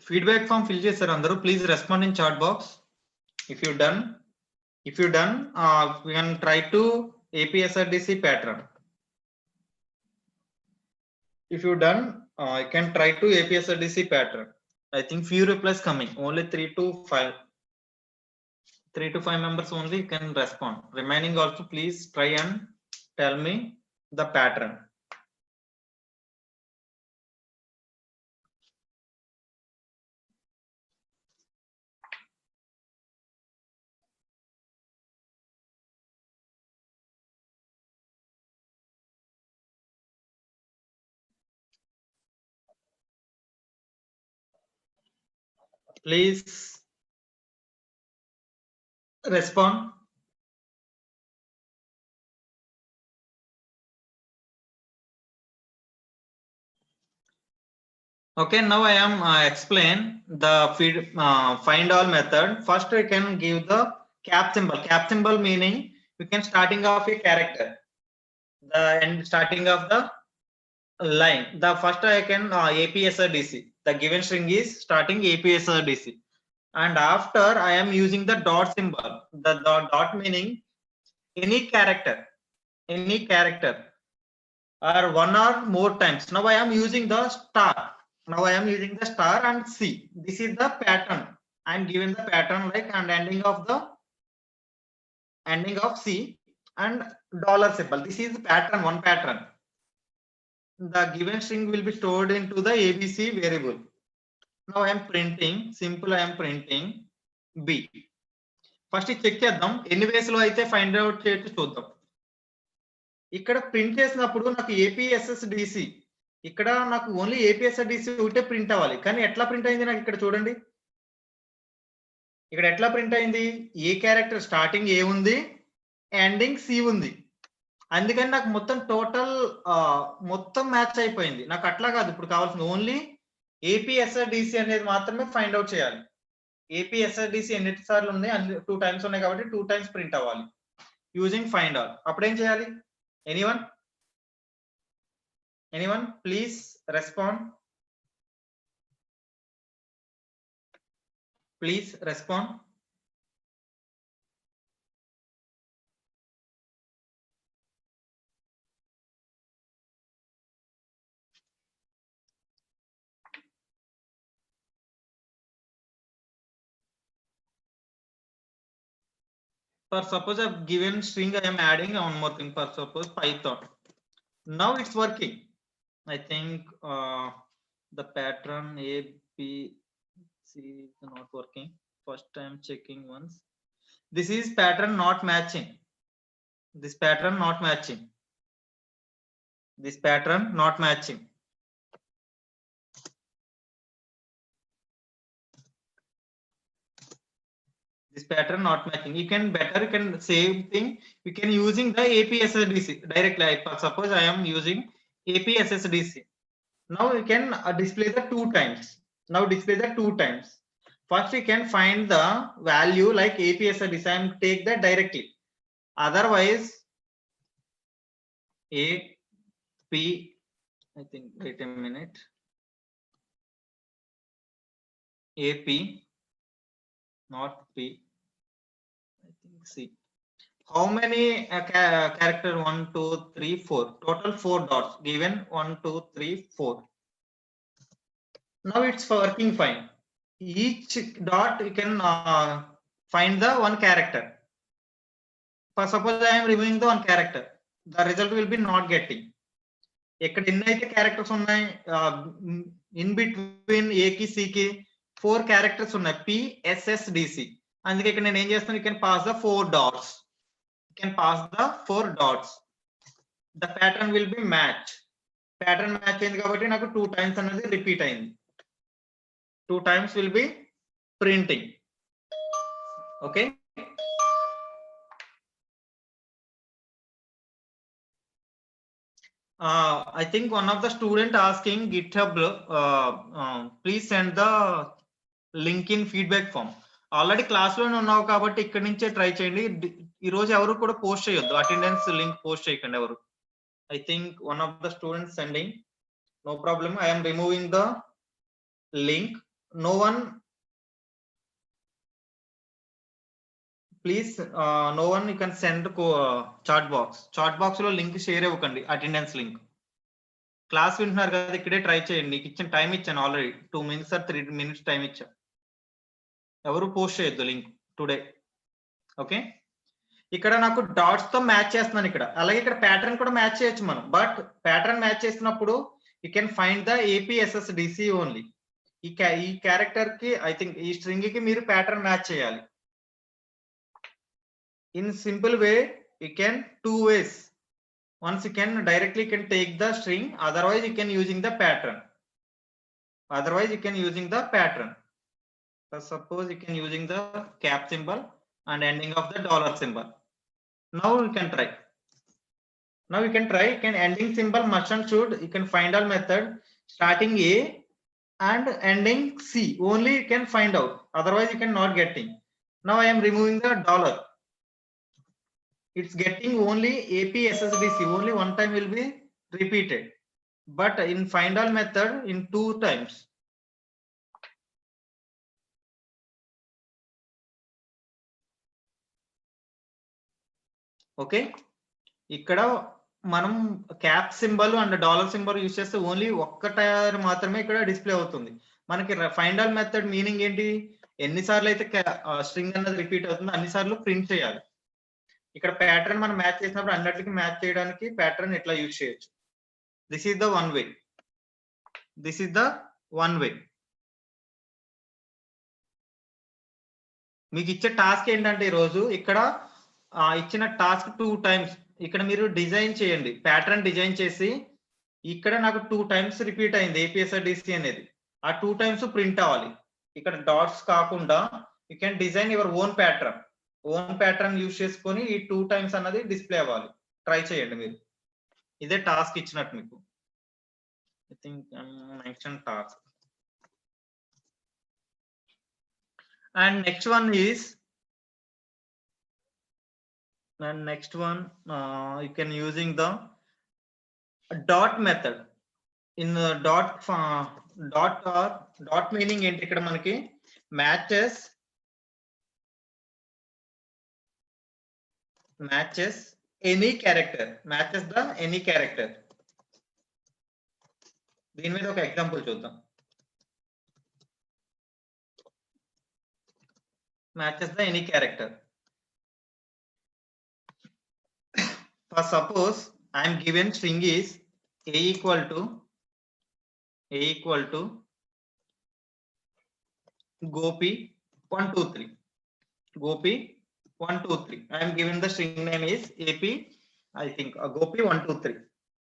Feedback form fill చేశారు అందరూ. Please respond in chat box if you done. If you done, we can try to APSRDC pattern. If you done, you can try to APSRDC pattern. I think few replies coming. Only 3 to 5. 3 to 5 members only can respond. Remaining also please try and tell me the pattern. Please respond. Okay, now I am explain the find all method. First we can give the cap symbol. Cap symbol meaning we can starting of a character, the end starting of the line. The first I can APSRDC. The given string is starting APSRDC. And after I am using the dot symbol. The dot meaning any character or one or more times. Now I am using the star. Now I am using the star and C. This is the pattern. I am given the pattern like and ending of C and dollar symbol. This is the pattern, one pattern. The given string will be stored into the ABC variable. Now I am printing simple. I am printing B. First check చేద్దాం ఎన్ని వేస్ లో అయితే find out చేయొచ్చు చూద్దాం. ఇక్కడ print చేసినప్పుడు నాకు APSSDC ఇక్కడ నాకు ఓన్లీ ఏపీఎస్ఎస్డిసి ఒకటే ప్రింట్ అవ్వాలి. కానీ ఎట్లా ప్రింట్ అయింది నాకు ఇక్కడ చూడండి. ఇక్కడ ఎట్లా ప్రింట్ అయింది? ఏ క్యారెక్టర్ స్టార్టింగ్ ఏ ఉంది, ఎండింగ్ సి ఉంది. అందుకని నాకు మొత్తం టోటల్ మొత్తం మ్యాచ్ అయిపోయింది. నాకు అట్లా కాదు, ఇప్పుడు కావాల్సింది ఓన్లీ ఏపీఎస్ఆర్డిసి అనేది మాత్రమే ఫైండ్ అవుట్ చేయాలి. ఏపీఎస్ఆర్డిసి ఎన్ని సార్లు ఉంది? 2 టైమ్స్ ఉన్నాయి కాబట్టి 2 టైమ్స్ ప్రింట్ అవ్వాలి యూజింగ్ ఫైండ్ ఆల్. అప్పుడేం చేయాలి? Anyone please respond. Please respond. For suppose a given string, I am adding one more thing. For suppose Python. Now it's working. I think the pattern A, B, C is not working. First I am checking once. This is pattern not matching. This pattern not matching. This pattern not matching. This pattern not matching. You can same thing. We can using the APSSDC directly. Suppose I am using APSSDC. Now we can display the 2 times. Now display the 2 times. first we can find the value like APSRDC. I am take that directly. Otherwise, AP, I think, wait a minute. AP, not P, I think C. How many character? 1, 2, 3, 4. Total 4 dots given. 1, 2, 3, 4. Now it's working fine. Each dot you can find the one character. For suppose I am removing the one character, the result will be not getting. ఇక్కడ ఎన్ని అయితే characters ఉన్నాయి, in between ఏ కి C కి 4 characters ఉన్నాయి, PSSDC. అందుకే ఇక్కడ నేను ఏం చేస్తాను, you can pass the 4 dots. You can pass the 4 dots. The pattern will be match. Pattern match అయింది కాబట్టి నాకు 2 times అనేది రిపీట్ అయింది. 2 times will be printing. Okay. I think one of the student asking GitHub, please send the link in feedback form. Already class లోనే ఉన్నావు కాబట్టి ఇక్కడ నుంచే ట్రై చేయండి. ఈ రోజు ఎవరు కూడా పోస్ట్ చేయొద్దు, అటెండెన్స్ లింక్ పోస్ట్ చేయకండి ఎవరు. I think one of the students sending, no problem, I am removing the link. No one, please, no one you can send chat box లో లింక్ షేర్ ఇవ్వకండి, అటెండెన్స్ లింక్. క్లాస్ వింటున్నారు కదా, ఇక్కడే try చేయండి. నీకు ఇచ్చిన టైం ఇచ్చాను already, 2 minutes or 3 minutes time ఇచ్చా. ఎవరు పోస్ట్ చేయొద్దు లింక్ టుడే. ఓకే, ఇక్కడ నాకు డాట్స్ తో మ్యాచ్ చేస్తున్నాను ఇక్కడ. అలాగే ఇక్కడ ప్యాటర్న్ కూడా మ్యాచ్ చేయొచ్చు మనం, బట్ ప్యాటర్న్ మ్యాచ్ చేసినప్పుడు you can find the APSSDC only. ఈ క్యారెక్టర్ కి, ఐ థింక్ ఈ స్ట్రింగ్ కి మీరు ప్యాటర్న్ మ్యాచ్ చేయాలి. In simple way you can 2 ways. Once you can directly can take the string, otherwise you can using the pattern. So suppose you can using the cap symbol and ending of the dollar symbol. Now you can try. You can ending symbol must and should. You can find all method starting A and ending C. Only you can find out. Otherwise you can not getting. Now I am removing the dollar. It's getting only APSSDC. Only one time will be repeated. But in find all method in 2 times. Okay, ఇక్కడ మనం cap symbol and dollar symbol use చేస్తే only ఒక్కసారి మాత్రమే ఇక్కడ display అవుతుంది. మనకి find all method meaning ఏంటి, ఎన్నిసార్లు అయితే స్ట్రింగ్ అన్నది రిపీట్ అవుతుందో అన్నిసార్లు ప్రింట్ చేయాలి. ఇక్కడ ప్యాటర్న్ మనం మ్యాచ్ చేసినప్పుడు అన్నిటికీ మ్యాచ్ చేయడానికి ప్యాటర్న్ ఇట్లా యూజ్ చేయొచ్చు. This is the one way. మీకు ఇచ్చే టాస్క్ ఏంటంటే ఈరోజు ఇక్కడ ఇచ్చిన టాస్క్ 2 times ఇక్కడ మీరు డిజైన్ చేయండి, ప్యాటర్న్ డిజైన్ చేసి ఇక్కడ నాకు 2 times రిపీట్ అయింది APSRDC అనేది, ఆ 2 times ప్రింట్ అవ్వాలి. ఇక్కడ డాట్స్ కాకుండా you can design your own pattern use చేసుకొని ఈ 2 times అన్నది డిస్ప్లే అవ్వాలి. ట్రై చేయండి మీరు, ఇదే టాస్క్ ఇచ్చినట్టు మీకు. I think mention task. And next one you can using the dot method. In the dot meaning ఏంటి, ఇక్కడ మనకి matches any character, matches the any character. దీని మీద ఒక ఎగ్జాంపుల్ చూద్దాం. matches the any character. For suppose I am given string is a equal to Gopi 123. I am given the string name is AP, I think Gopi 123.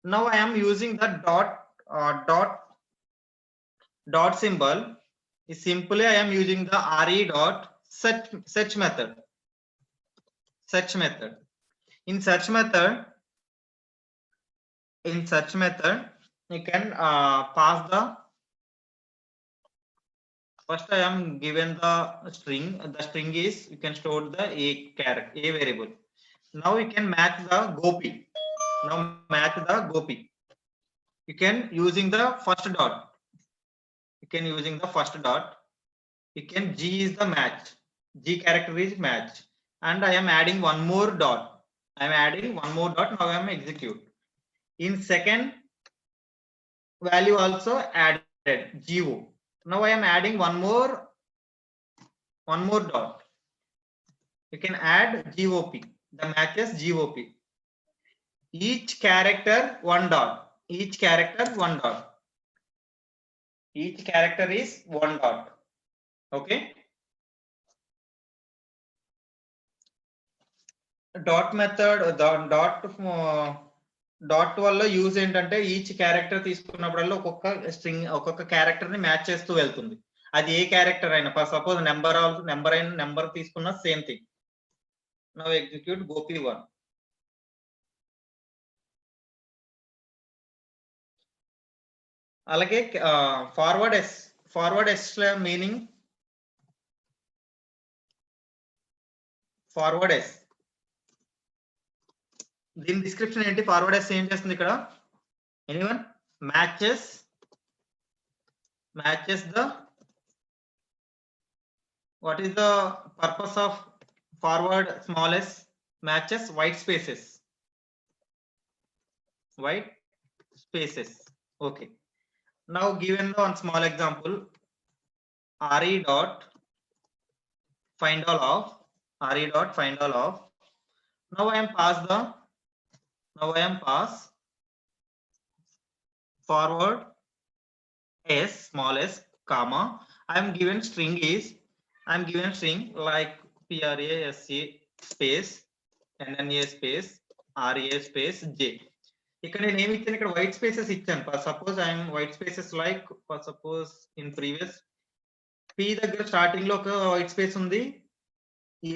Now I am using the dot symbol. Is simply I am using the re dot search method. In search method you can pass the First I am given the string. The string is, you can store the a character, a variable. Now you can match the gopi. Now match the gopi. You can using the first dot. You can using the first dot. You can G is the match. G character is match. And I am adding one more dot. I am adding one more dot. Now I am execute. In second value also added GO. Now I am adding one more dot. You can add GOP. The matches GOP. Each character one dot. Each character one dot. Each character is one dot. Okay. Dot method, dot వల్ల use ఏంటంటే each character తీసుకున్నప్పుడల్లా ఒక్కొక్క character ని match చేస్తూ వెళ్తుంది. అది ఏ character అయినా, సపోజ్ నెంబర్ తీసుకున్న same thing. Now execute gopi1. అలాగే forward S meaning forward S, దీని డిస్క్రిప్షన్ ఏంటి? ఫార్వర్డ్ ఎస్ ఏం చేస్తుంది ఇక్కడ? Anyone? Matches the, what is the purpose of forward small s? Matches white spaces. Okay, now given the one small example, re dot find all of. Now I am pass forward s small s comma. I am given string like PRASA space NNA space RA space J. ఇక్కడ నేను ఏమి ఇచ్చాను? ఇక్కడ white spaces ఇచ్చాను. Suppose I'm white spaces like suppose in previous P దగ్గర starting లో ఒక white space ఉంది,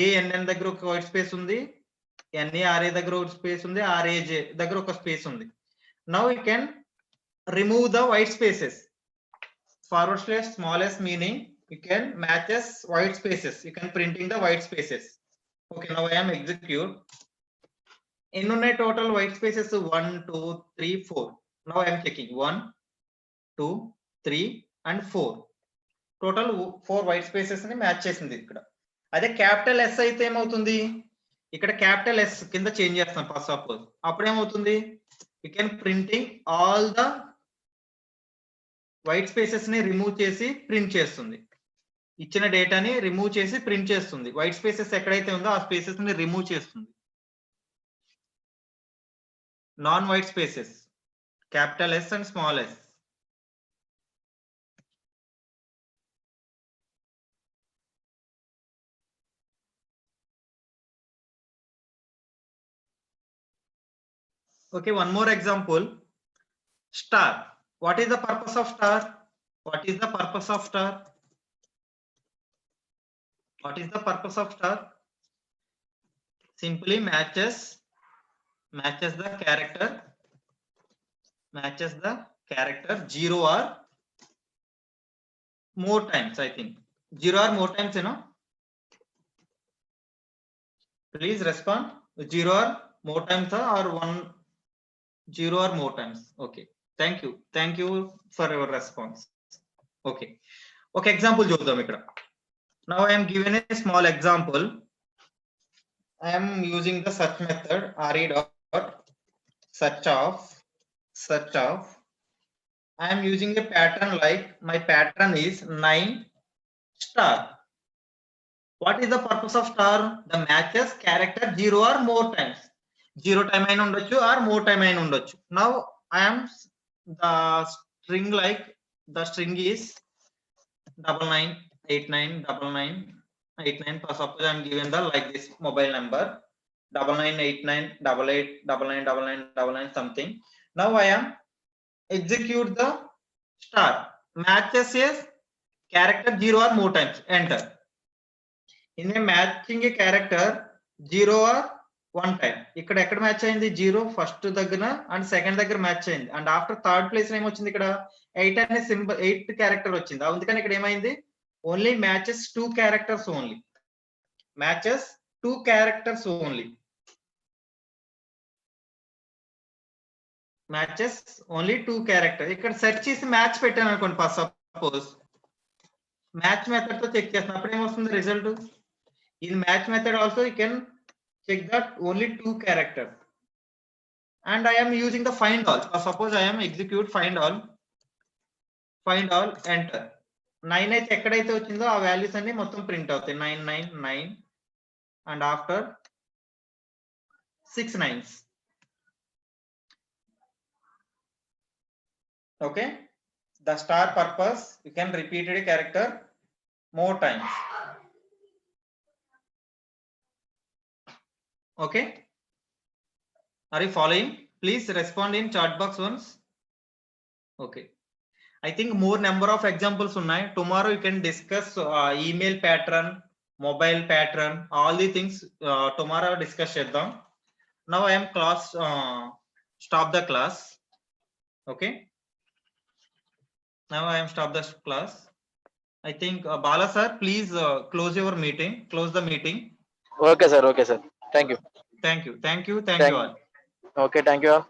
ANN దగ్గర ఒక వైట్ స్పేస్ ఉంది, NARA దగ్గర ఒక స్పేస్ ఉంది, RAJ దగ్గర ఒక స్పేస్ ఉంది. Now you can remove the white spaces. Forward slash small s meaning you can matches white spaces. You can printing the white spaces. Okay, now I am execute. ఎన్ని ఉన్నాయి total white spaces? 1 2 3 4. Now I am checking 1 2 3 and 4. Total 4 white spaces ని match చేసింది ఇక్కడ. అదే capital S అయితే ఏమవుతుంది? ఇక్కడ capital S కింద చేంజ్ చేస్తాం ఫస్ట్ సపోజ్. అప్పుడు ఏమవుతుంది? You can printing all the white spaces ని రిమూవ్ చేసి ప్రింట్ చేస్తుంది. ఇచ్చిన డేటాని రిమూవ్ చేసి ప్రింట్ చేస్తుంది. వైట్ స్పేసెస్ ఎక్కడైతే ఉందో ఆ స్పేసెస్ ని రిమూవ్ చేస్తుంది. Non white spaces capital S and small s. Okay, one more example. Star. What is the purpose of star? What is the purpose of star? What is the purpose of star? Simply matches the character 0 or more times. I think 0 or more times, you know. Please respond. 0 or more times or 0 or more times. Okay, thank you for your response. Okay, example చూద్దాం ఇక్కడ. Now I am given a small example. I am using the search method re dot search of. I am using a pattern like my pattern is 9 star. What is the purpose of star? The matches character 0 or more times. 0 time అయినా ఉండొచ్చు or more time అయినా ఉండొచ్చు. Now I am the string like the string is 99899989. Suppose I am given the like this mobile number 9989889999 something. Now I am execute the star. Matches is character 0 or more times. Enter. In a matching a character 0 or 1 time. ఇక్కడ ఎక్కడ match అయింది? 0 first దగ్గర and second దగ్గర match అయింది. And after third place ఏమొచ్చింది? ఇక్కడ 8 అనే symbol 8 character వచ్చింది. అందుకని ఇక్కడ ఏమైంది? only matches 2 characters only. Matches 2 characters only. Matches only 2 characters. ఇక్కడ సెర్చ్ చేసి మ్యాచ్ పెట్టాను అనుకోండి ఫర్ సపోజ్ మ్యాచ్ మెథడ్ తో చెక్ చేస్తాను అప్పుడు ఏమొస్తుంది result in match method also you can check that only 2 characters and I am using the find all. Suppose I am execute find all enter 9 అయితే ఎక్కడైతే వచ్చిందో ఆ వాల్యూస్ అన్ని మొత్తం ప్రింట్ అవుతాయి 999 and after 6 9s. Okay, the star purpose you can repeat a character more times. Okay, are you following? Please respond in chat box once. Okay, I think more number of examples unnai. Tomorrow you can discuss email pattern, mobile pattern, all the things tomorrow discuss cheddam. Now I am class stop the class. Okay, now I am stop the class. I think Bala sir, please close your meeting. Close the meeting. Okay, sir. Okay, sir. Thank you. Thank you. Thank you. Thank you all. Okay, thank you all.